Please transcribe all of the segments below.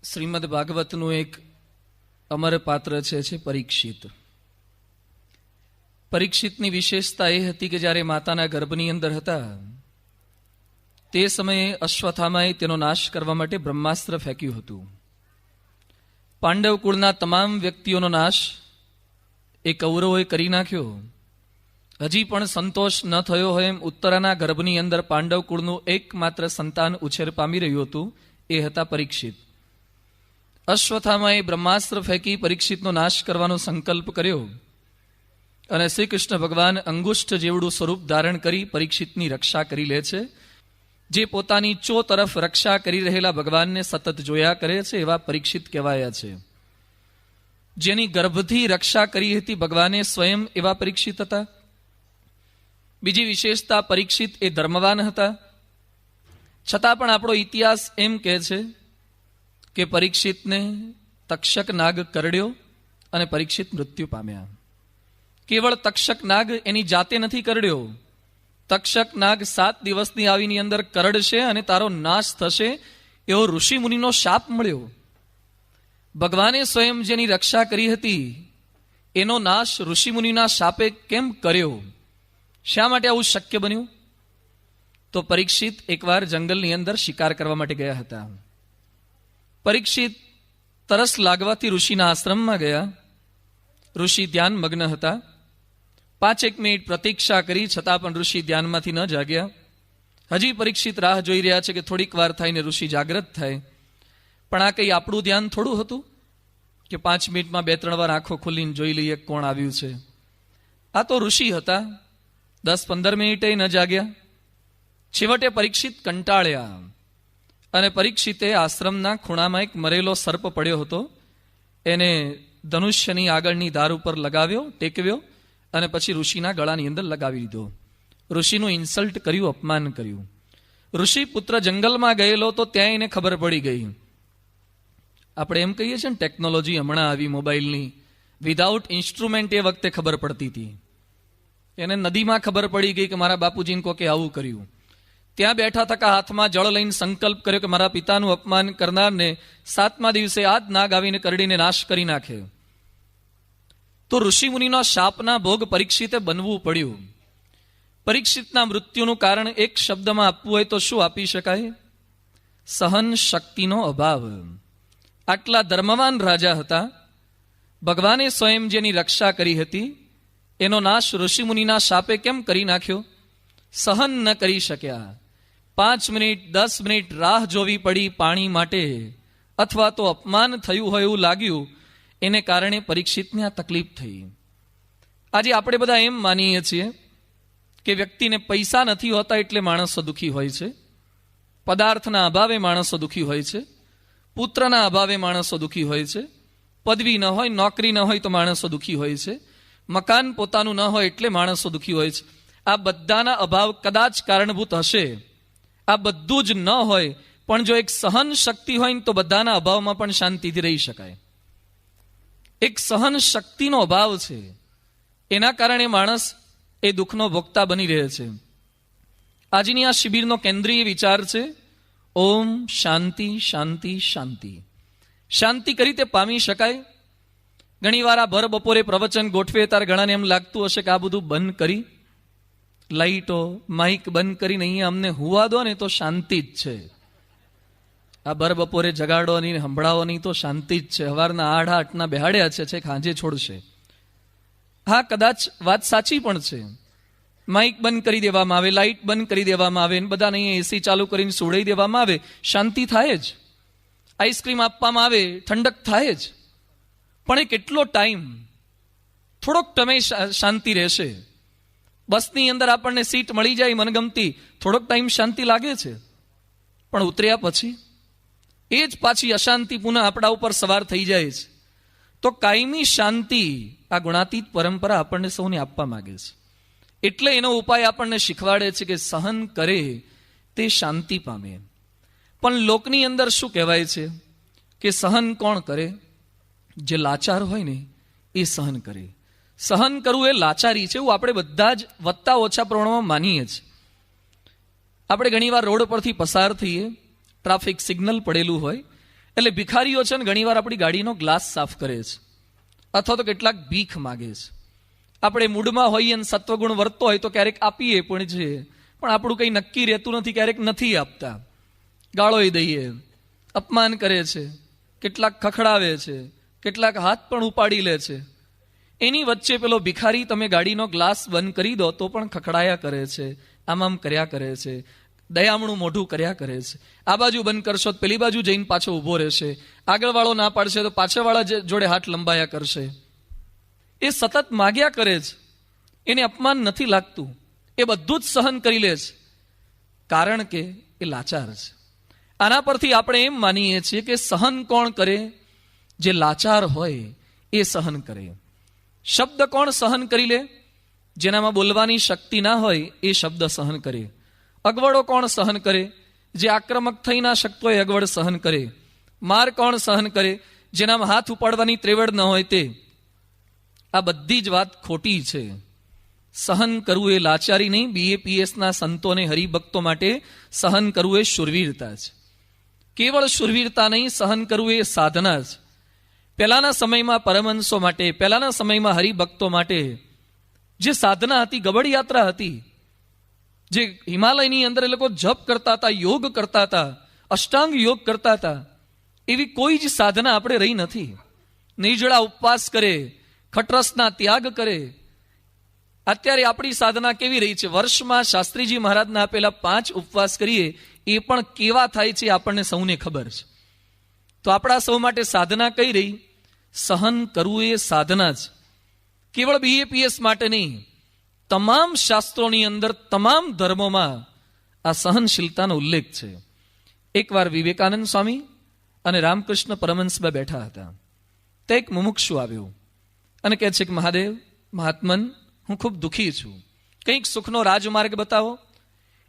શ્રીમદ ભાગવતનું એક અમર પાત્ર છે પરીક્ષિત. પરીક્ષિતની વિશેષતા એ હતી કે જ્યારે માતાના ગર્ભની અંદર હતા તે સમયે અશ્વત્થામાએ તેનો નાશ કરવા માટે બ્રહ્માસ્ત્ર ફેંક્યું હતું. પાંડવ કુળના તમામ વ્યક્તિઓનો નાશ એ કૌરવોએ કરી નાખ્યો. હજી પણ સંતોષ ન થયો હોય એમ ઉત્તરાના ગર્ભની અંદર પાંડવ કુળનું એકમાત્ર સંતાન ઉછેર પામી રહ્યું હતું, એ હતા પરીક્ષિત. અશ્વત્થામાએ બ્રહ્માસ્ત્ર ફેંકી પરીક્ષિતનો નાશ કરવાનો સંકલ્પ કર્યો અને શ્રી કૃષ્ણ ભગવાન અંગુષ્ઠ જેવડું સ્વરૂપ ધારણ કરી પરીક્ષિતની રક્ષા કરી લે છે. જે પોતાની ચો તરફ રક્ષા કરી રહેલા ભગવાનને સતત જોયા કરે છે એવા પરીક્ષિત કહેવાયા છે. જેની ગર્ભથી રક્ષા કરી હતી ભગવાને સ્વયં એવા પરીક્ષિત હતા. બીજી વિશેષતા, પરીક્ષિત એ ધર્મવાન હતા. છતાં પણ આપણો ઇતિહાસ એમ કહે છે કે પરીક્ષિતને તક્ષક નાગ કરડ્યો અને પરીક્ષિત મૃત્યુ પામ્યા. કેવળ તક્ષક નાગ એની જાતે નથી કરડ્યો, તક્ષક નાગ 7 દિવસની આવીની અંદર કરડશે અને તારો નાશ થશે એવો ઋષિ મુનિનો શાપ મળ્યો. ભગવાને સ્વયં જેની રક્ષા કરી હતી એનો નાશ ઋષિ મુનિના શાપે કેમ કર્યો? શા માટે આવું શક્ય બન્યું? તો પરીક્ષિત એકવાર જંગલની અંદર શિકાર કરવા માટે ગયા હતા. પરીક્ષિત તરસ લાગવાથી ઋષિના આશ્રમમાં ગયા. ઋષિ ધ્યાન મગ્ન હતા. 5 મિનિટ પ્રતીક્ષા કરી છતાં પણ ઋષિ ધ્યાનમાંથી ન જાગ્યા. હજી પરીક્ષિત રાહ જોઈ રહ્યા છે કે થોડીક વાર થઈને ઋષિ જાગ્રત થાય. પણ આ કંઈ આપણું ધ્યાન થોડું હતું કે 5 મિનિટમાં 2-3 વાર આંખો ખોલીને જોઈ લઈએ કોણ આવ્યું છે. આ તો ઋષિ હતા. 10-15 મિનિટે ન જાગ્યા. છેવટે પરીક્ષિત કંટાળ્યા અને પરીક્ષિતે આશ્રમના ખૂણામાં એક મરેલો સર્પ પડ્યો હતો એને ધનુષ્યની આગળની ધાર ઉપર લગાવ્યો, ટેકવ્યો અને પછી ઋષિના ગળાની અંદર લગાવી દીધો. ઋષિનું ઇન્સલ્ટ કર્યું, અપમાન કર્યું. ઋષિ પુત્ર જંગલમાં ગયેલો તો ત્યાં એને ખબર પડી ગઈ. આપણે એમ કહીએ છીએ ને, ટેકનોલોજી હમણાં આવી મોબાઈલની, વિધાઉટ ઇન્સ્ટ્રુમેન્ટ એ વખતે ખબર પડતી હતી. એને નદીમાં ખબર પડી ગઈ કે મારા બાપુજીને કોકે આવું કર્યું. ત્યાં બેઠા થકા હાથમાં જળ લઈને સંકલ્પ કર્યો કે મારા પિતાનું અપમાન કરનારને 7મા દિવસે આ જ નાગ આવીને કરડીને નાશ કરી નાખે. તો ઋષિ મુનિનો શાપના ભોગ પરીક્ષિતે બનવું પડ્યું. પરીક્ષિતના મૃત્યુનું કારણ એક શબ્દમાં આપવું હોય તો શું આપી શકાય? સહન શક્તિનો અભાવ. આટલા ધર્મવાન રાજા હતા, ભગવાને સ્વયં જેની રક્ષા કરી હતી એનો નાશ ઋષિ મુનિના શાપે કેમ કરી નાખ્યો? સહન ન કરી શક્યા. 5 મિનિટ 10 મિનિટ રાહ જોવી પડી પાણી માટે, અથવા તો અપમાન થયું હોય એવું લાગ્યું, એને કારણે પરીક્ષિતને આ તકલીફ થઈ. આજે આપણે બધા એમ માનીએ છીએ કે વ્યક્તિને પૈસા નથી હોતા એટલે માણસો દુઃખી હોય છે, પદાર્થના અભાવે માણસો દુઃખી હોય છે, પુત્રના અભાવે માણસો દુઃખી હોય છે, પદવી ન હોય, નોકરી ન હોય તો માણસો દુઃખી હોય છે, મકાન પોતાનું ન હોય એટલે માણસો દુઃખી હોય છે. આ બધાના અભાવ કદાચ કારણભૂત હશે. આ બધું જ ન હોય પણ જો એક સહન શક્તિ હોય ને તો બધાના અભાવમાં પણ શાંતિથી રહી શકાય. એક સહન શક્તિનો અભાવ છે, એના કારણે માણસ એ દુઃખનો ભોગતા બની રહે છે. આજની આ શિબિરનો કેન્દ્રીય વિચાર છે ઓમ શાંતિ શાંતિ શાંતિ. શાંતિ કરી તે પામી શકાય. ઘણી વાર આ ભર બપોરે પ્રવચન ગોઠવે ત્યારે ઘણાને એમ લાગતું હશે કે આ બધું બંધ કરી, લાઈટો માઇક બંધ કરીને અહીંયા અમને હુવા દો ને તો શાંતિ જ છે. આ ભર બપોરે જગાડો નહીં, સંભળાવો નહીં તો શાંતિ જ છે. સવારના 8-8 બેહાડ્યા છે, ખાંજે છોડશે. હા, કદાચ વાત સાચી પણ છે. માઇક બંધ કરી દેવામાં આવે, લાઇટ બંધ કરી દેવામાં આવે, બધાને અહીંયા એસી ચાલુ કરીને સુડાઈ દેવામાં આવે, શાંતિ થાય જ. આઈસ્ક્રીમ આપવામાં આવે, ઠંડક થાય જ. પણ એ કેટલો ટાઈમ? થોડોક તમે શાંતિ રહેશે. બસની અંદર આપણને સીટ મળી જાય મનગમતી, થોડોક ટાઈમ શાંતિ લાગે છે, પણ ઉતર્યા પછી એ જ પાછી અશાંતિ પુનઃ આપણા ઉપર સવાર થઈ જાય છે. તો કાયમી શાંતિ આ ગુણાતીત પરંપરા આપણને સૌને આપવા માંગે છે. એટલે એનો ઉપાય આપણને શીખવાડે છે કે સહન કરે તે શાંતિ પામે. પણ લોકની અંદર શું કહેવાય છે કે સહન કોણ કરે? જે લાચાર હોય ને એ સહન કરે. સહન કરવું એ લાચારી છે એવું આપણે બધા જ વત્તા ઓછા પ્રમાણમાં માનીએ છીએ. આપણે ઘણીવાર રોડ પરથી પસાર થઈએ, ટ્રાફિક સિગ્નલ પડેલું હોય એટલે ભિખારીઓ છે ને ઘણીવાર આપણી ગાડીનો ગ્લાસ સાફ કરે છે, અથવા તો કેટલાક ભીખ માગે છે. આપણે મૂડમાં હોઈએ અને સત્વગુણ વર્તતો હોય તો ક્યારેક આપીએ પણ છે, પણ આપણું કંઈ નક્કી રહેતું નથી, ક્યારેક નથી આપતા. ગાળોય દઈએ, અપમાન કરે છે, કેટલાક ખખડાવે છે, કેટલાક હાથ પણ ઉપાડી લે છે. એની વચ્ચે પેલો ભિખારી તમે ગાડીનો ગ્લાસ બંધ કરી દો તો પણ ખખડાયા કરે છે, આમ કર્યા કરે છે, દયામણું મોઢું કર્યા કરે છે. આ બાજુ બંધ કરશો તો પેલી બાજુ જઈને પાછો ઊભો રહેશે, આગળવાળો ના પાડશે તો પાછળવાળા જોડે હાથ લંબાયા કરશે. એ સતત માગ્યા કરે છે, એને અપમાન નથી લાગતું, એ બધું જ સહન કરી લે છે, કારણ કે એ લાચાર છે. આના પરથી આપણે એમ માનીએ છીએ કે સહન કોણ કરે? જે લાચાર હોય એ સહન કરે. શબ્દ કોણ સહન કરી લે? જેનામાં બોલવાની શક્તિ ના હોય એ શબ્દ સહન કરે. અગવડો કોણ સહન કરે? જે આક્રમક થઈ ના શકતો હોય અગવડ સહન કરે. માર કોણ સહન કરે? જેનામાં હાથ ઉપાડવાની ત્રેવડ ન હોય તે. આ બધી જ વાત ખોટી છે. સહન કરવું એ લાચારી નહીં. BAPSના સંતોને હરિભક્તો માટે સહન કરવું એ શુરવીરતા છે. કેવળ શુરવીરતા નહીં, સહન કરવું એ સાધના છે. પહેલાના સમયમાં પરમહંસો માટે, પહેલાના સમયમાં હરિભક્તો માટે જે સાધના હતી, ગબડ યાત્રા હતી, જે હિમાલયની અંદર એ લોકો જપ કરતા હતા, યોગ કરતા હતા, અષ્ટાંગ યોગ કરતા હતા, એવી કોઈ જ સાધના આપણે રહી નથી. નિર્જળા ઉપવાસ કરે, ખટરસના ત્યાગ કરે. અત્યારે આપણી સાધના કેવી રહી છે? વર્ષમાં શાસ્ત્રીજી મહારાજના આપેલા 5 ઉપવાસ કરીએ એ પણ કેવા થાય છે આપણને સૌને ખબર છે. તો આપણા સૌ માટે સાધના કઈ રહી? સહન કરવું એ સાધના જ. કેવળ BAPS માટે નહીં, તમામ શાસ્ત્રોની અંદર, તમામ ધર્મોમાં આ સહનશીલતાનો ઉલ્લેખ છે. એકવાર વિવેકાનંદ સ્વામી અને રામકૃષ્ણ પરમહંસ બેઠા હતા. તે એક મુમુક્ષુ આવ્યો અને કહે છે કે મહાદેવ, મહાત્મન, હું ખૂબ દુઃખી છું, કંઈક સુખનો રાજમાર્ગ બતાવો.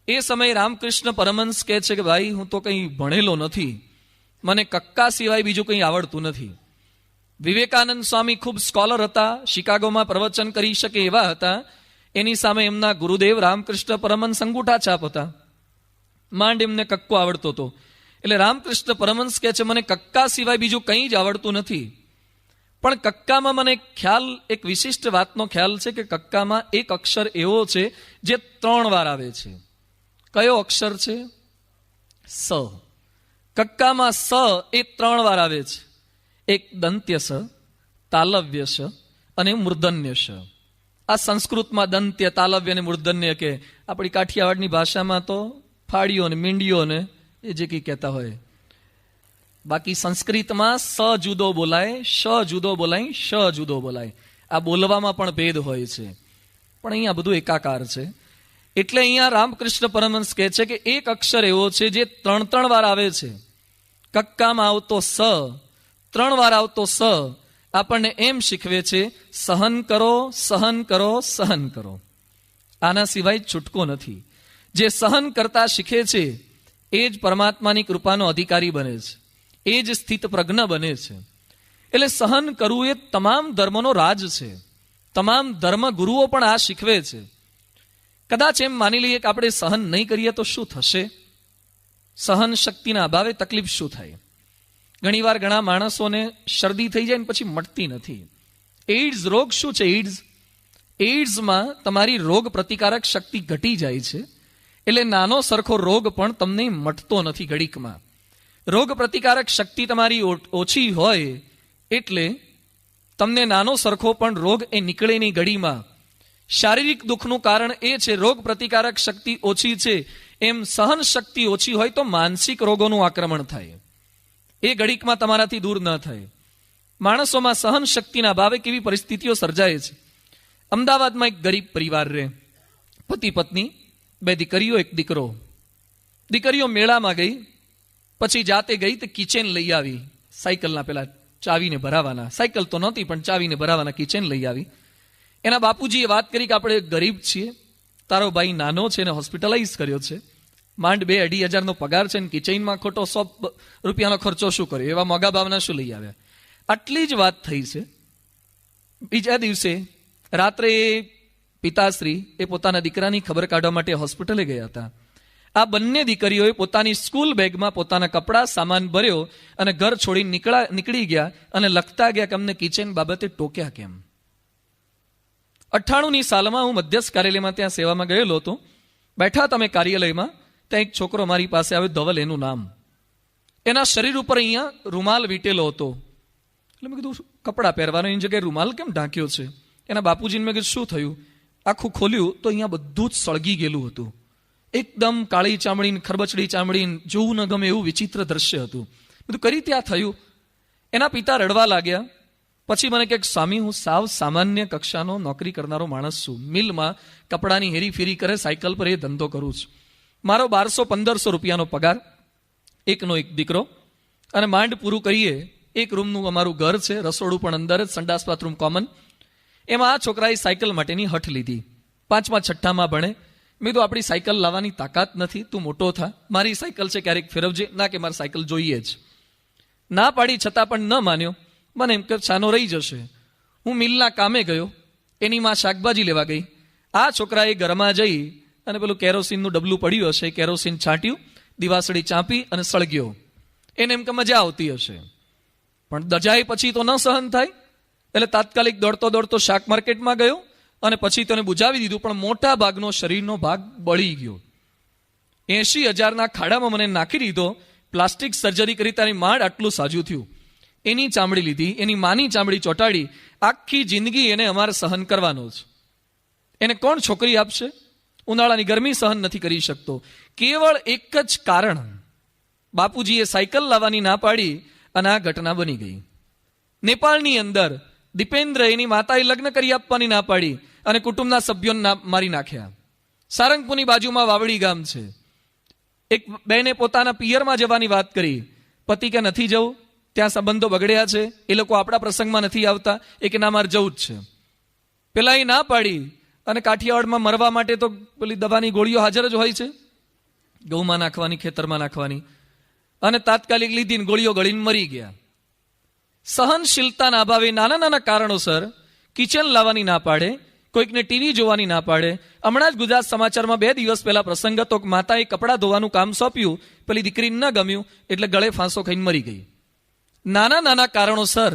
એ સમયે રામકૃષ્ણ પરમહંસ કહે છે કે ભાઈ, હું તો કંઈ ભણેલો નથી, મને કક્કા સિવાય બીજું કંઈ આવડતું નથી. વિવેકાનંદ સ્વામી ખૂબ સ્કોલર હતા, શિકાગોમાં પ્રવચન કરી શકે એવા હતા. એની સામે એમના ગુરુદેવ રામકૃષ્ણ પરમહંસ અંગૂઠા છાપ હતા. માંડ એમને કક્કો આવડતો હતો. એટલે રામકૃષ્ણ પરમહંસ કહે છે, મને કક્કા સિવાય બીજું કંઈ જ આવડતું નથી. પણ કક્કામાં મને ખ્યાલ, એક વિશિષ્ટ વાતનો ખ્યાલ છે કે કક્કામાં એક અક્ષર એવો છે જે 3 વાર આવે છે. કયો અક્ષર છે? સ. કક્કામાં સ એ 3 વાર આવે છે. એક દંત્ય સ, તાલવ્ય સ અને મૂર્ધન્ય સ. આ સંસ્કૃતમાં દંત્ય, તાલવ્ય અને મૂર્ધન્ય કે, આપણી કાઠિયાવાડની ભાષામાં તો ફાડીઓ ને મીંડીઓ ને એ જે કંઈ કહેતા હોય. બાકી સંસ્કૃતમાં સ જુદો બોલાય, શ જુદો બોલાય, શ જુદો બોલાય. આ બોલવામાં પણ ભેદ હોય છે, પણ અહીંયા બધું એકાકાર છે. એટલે અહીંયા રામકૃષ્ણ પરમહંસ કહે છે કે એક અક્ષર એવો છે જે 3 વાર આવે છે. કક્કામાં આવતો સ, 3 વાર આવતો સ આપણને એમ શીખવે છે, સહન કરો, સહન કરો, સહન કરો. આના સિવાય છૂટકો નથી. જે સહન કરતા શીખે છે એ જ પરમાત્માની કૃપાનો અધિકારી બને છે, એ જ સ્થિત પ્રજ્ઞ બને છે. એટલે સહન કરવું એ તમામ ધર્મનો રાજ છે. તમામ ધર્મ ગુરુઓ પણ આ શીખવે છે. કદાચ એમ માની લઈએ કે આપણે સહન નહીં કરીએ તો શું થશે? સહન શક્તિના અભાવે તકલીફ શું થાય? ઘણીવાર ઘણા માણસોને શરદી થઈ જાય ને પછી મટતી નથી. એઇડ્સ રોગ શું છે? એઇડ્સમાં તમારી રોગ પ્રતિકારક શક્તિ ઘટી જાય છે. એટલે નાનો સરખો રોગ પણ તમને મટતો નથી ઘડીકમાં. રોગ પ્રતિકારક શક્તિ તમારી ઓછી હોય એટલે તમને નાનો સરખો પણ રોગ એ નીકળે નહીં ઘડીમાં. શારીરિક દુઃખનું કારણ એ છે રોગ પ્રતિકારક શક્તિ ઓછી છે. એમ સહન શક્તિ ઓછી હોય તો માનસિક રોગોનું આક્રમણ થાય, એ ઘડીકમાં તમારાથી દૂર ન થાય. માણસોમાં સહન શક્તિના ભાવે કેવી પરિસ્થિતિઓ સર્જાય છે. અમદાવાદમાં એક ગરીબ પરિવાર રહે, પતિ પત્ની, 2 દીકરીઓ, 1 દીકરો. દીકરીઓ મેળામાં ગઈ, પછી જાતે ગઈ તો કિચેન લઈ આવી. સાયકલના પેલા ચાવીને ભરાવાના, સાયકલ તો નહોતી પણ ચાવીને ભરાવાના કિચેન લઈ આવી. એના બાપુજીએ વાત કરી કે આપણે ગરીબ છીએ, તારો ભાઈ નાનો છે ને હોસ્પિટલાઇઝ કર્યો છે, માંડ 2-2.5 હજારનો પગાર છે ને કિચેનમાં ખોટો 100 રૂપિયાનો ખર્ચો શું કર્યો, એવા મોંઘા ભાવના શું લઈ આવ્યા. આટલી જ વાત થઈ છે. બીજા દિવસે રાત્રે પિતાશ્રી એ પોતાના દીકરાની ખબર કાઢવા માટે હોસ્પિટલે ગયા હતા. આ બંને દીકરીઓએ પોતાની સ્કૂલ બેગમાં પોતાના કપડાં સામાન ભર્યો અને ઘર છોડી નીકળી ગયા અને લખતા ગયા કે અમને કિચન બાબતે ટોક્યા કેમ. 98ની સાલમાં હું મધ્યસ્થ કાર્યાલયમાં ત્યાં સેવામાં ગયેલો હતો. બેઠા તમે કાર્યાલયમાં, ત્યાં એક છોકરો મારી પાસે આવ્યો, ધવલ એનું નામ. એના શરીર ઉપર અહીંયા રૂમાલ વીટેલો હતો. એટલે મેં કીધું કપડાં પહેરવાનો એની જગ્યાએ રૂમાલ કેમ ઢાંક્યો છે? એના બાપુજીને મેં કીધું શું થયું? આખું ખોલ્યું તો અહીંયા બધું જ સળગી ગયેલું હતું. એકદમ કાળી ચામડી, ખરબચડી ચામડી, જોવું ન ગમે એવું વિચિત્ર દ્રશ્ય હતું. બધું કરી ત્યાં થયું. એના પિતા રડવા લાગ્યા. પછી મને કહે, સ્વામી, હું સાવ સામાન્ય કક્ષાનો નોકરી કરનારો માણસ છું. મિલમાં કપડાની હેરીફેરી કરે, સાયકલ પર એ ધંધો કરું છું. મારો 1200-1500 રૂપિયાનો પગાર, એકનો એક દીકરો, અને માંડ પૂરું કરીએ 1 રૂમનું અમારું ઘર છે, રસોડું પણ અંદર જ, સંડાસ બાથરૂમ કોમન. એમાં આ છોકરાએ સાયકલ માટેની હઠ લીધી. 5મા-6માં ભણે. મેં કીધું આપણી સાયકલ લાવવાની તાકાત નથી, તું મોટો થા, મારી સાયકલ છે, ક્યારેક ફેરવજે. ના કે મારે સાયકલ જોઈએ જ. ના પાડી છતાં પણ ન માન્યો. મને એમ કે છાનો રહી જશે. હું મિલના કામે ગયો, એની માં શાકભાજી લેવા ગઈ. આ છોકરાએ ઘરમાં જઈ અને પેલું કેરોસીનનું ડબલું પડ્યું હશે, કેરોસીન છાંટ્યું, દિવાસળી ચાંપી અને સળગ્યો. એને એમ કે મજા આવતી હશે, પણ દજાય પછી તો ન સહન થાય. એટલે તાત્કાલિક દોડતો દોડતો શાક માર્કેટમાં ગયો અને પછી તેને બુજાવી દીધું, પણ મોટા ભાગનો શરીરનો ભાગ બળી ગયો. 80,000ના ખાડામાં મને નાખી દીધો. પ્લાસ્ટિક સર્જરી કરી તારી માંડ આટલું સાજું થયું. એની ચામડી લીધી, એની માની ચામડી ચોંટાડી. આખી જિંદગી એને અમારે સહન કરવાનો છે. એને કોણ છોકરી આપશે? ઉનાળાની ગરમી સહન નથી કરી શકતો. કેવળ એક જ કારણ, બાપુજીએ સાયકલ લાવવાની ના પાડી અને આ ઘટના બની ગઈ. નેપાળની અંદર દીપેન્દ્ર, એની માતાએ લગ્ન કરી આપવાની ના પાડી અને કુટુંબના સભ્યોને મારી નાખ્યા. સારંગપુરની બાજુમાં વાવડી ગામ છે. એક બેને પોતાના પિયરમાં જવાની વાત કરી. પતિ કે નથી જવું, ત્યાં સંબંધો બગડ્યા છે, એ લોકો આપણા પ્રસંગમાં નથી આવતા. એ કે ના, મારે જવું જ છે. પેલા એ ના પાડી અને કાઠિયાવાડમાં મરવા માટે તો પેલી દવાની ગોળીઓ હાજર જ હોય છે, ઘઉંમાં નાખવાની, ખેતરમાં નાખવાની, અને તાત્કાલિક લીધી ગોળીઓ ગળીને મરી ગયા. સહનશીલતાના અભાવે નાના નાના કારણોસર કિચન લાવવાની ના પાડે, કોઈકને ટીવી જોવાની ના પાડે. હમણાં જ ગુજરાત સમાચારમાં 2 દિવસ પહેલા પ્રસંગ હતો કે માતાએ કપડાં ધોવાનું કામ સોંપ્યું, પેલી દીકરીને ન ગમ્યું એટલે ગળે ફાંસો ખાઈને મરી ગઈ. નાના નાના કારણોસર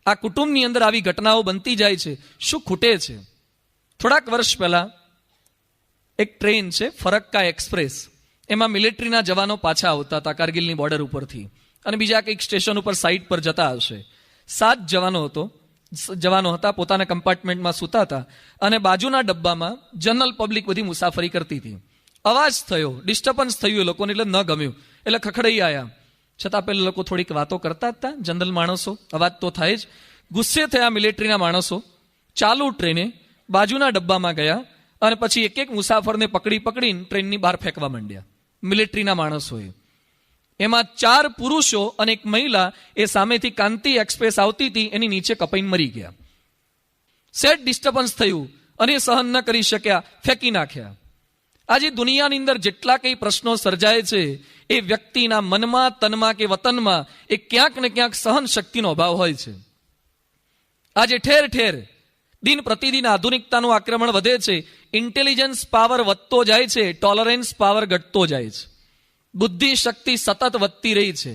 આ કુટુંબની અંદર આવી ઘટનાઓ બનતી જાય છે. શું ખૂટે છે? થોડાક વર્ષ પહેલા એક ટ્રેન છે, ફરક્કા એક્સપ્રેસ. એમાં મિલિટરીના જવાનો પાછા આવતા હતા કારગિલની બોર્ડર ઉપરથી, અને બીજા કંઈક સ્ટેશન ઉપર સાઇડ પર જતા હશે. 7 જવાનો હતા, પોતાના કમ્પાર્ટમેન્ટમાં સૂતા હતા, અને બાજુના ડબ્બામાં જનરલ પબ્લિક બધી મુસાફરી કરતી હતી. અવાજ થયો, ડિસ્ટર્બન્સ થયું એ લોકોને, એટલે ન ગમ્યું, એટલે ખખડાઈ આવ્યા. છતાં પેલા લોકો થોડીક વાતો કરતા હતા, જનરલ માણસો, અવાજ તો થાય જ. ગુસ્સે થયા મિલિટરીના માણસો, ચાલુ ટ્રેને બાજુના ડબ્બામાં ગયા અને પછી એક એક મુસાફરને પકડીને ટ્રેનની બહાર ફેંકવા માંડ્યા મિલિટરીના માણસોએ. એમાં 4 પુરુષો અને એક મહિલા એ સામેથી કાંતિ એક્સપ્રેસ આવતી હતી, એની નીચે કપાઈને મરી ગયા. સેટ ડિસ્ટર્બન્સ થયું અને સહન ન કરી શક્યા, ફેંકી નાખ્યા. આજે દુનિયાની અંદર જેટલા કંઈ પ્રશ્નો સર્જાય છે, એ વ્યક્તિના મનમાં, તનમાં કે વતનમાં એ ક્યાંક ને ક્યાંક સહન શક્તિનો અભાવ હોય છે. આજે ઠેર ઠેર દિન પ્રતિદિન આધુનિકતાનું આક્રમણ વધે છે. ઇન્ટેલિજન્સ પાવર વધતો જાય છે, ટોલરન્સ પાવર ઘટતો જાય છે. બુદ્ધિ શક્તિ સતત વધતી રહી છે.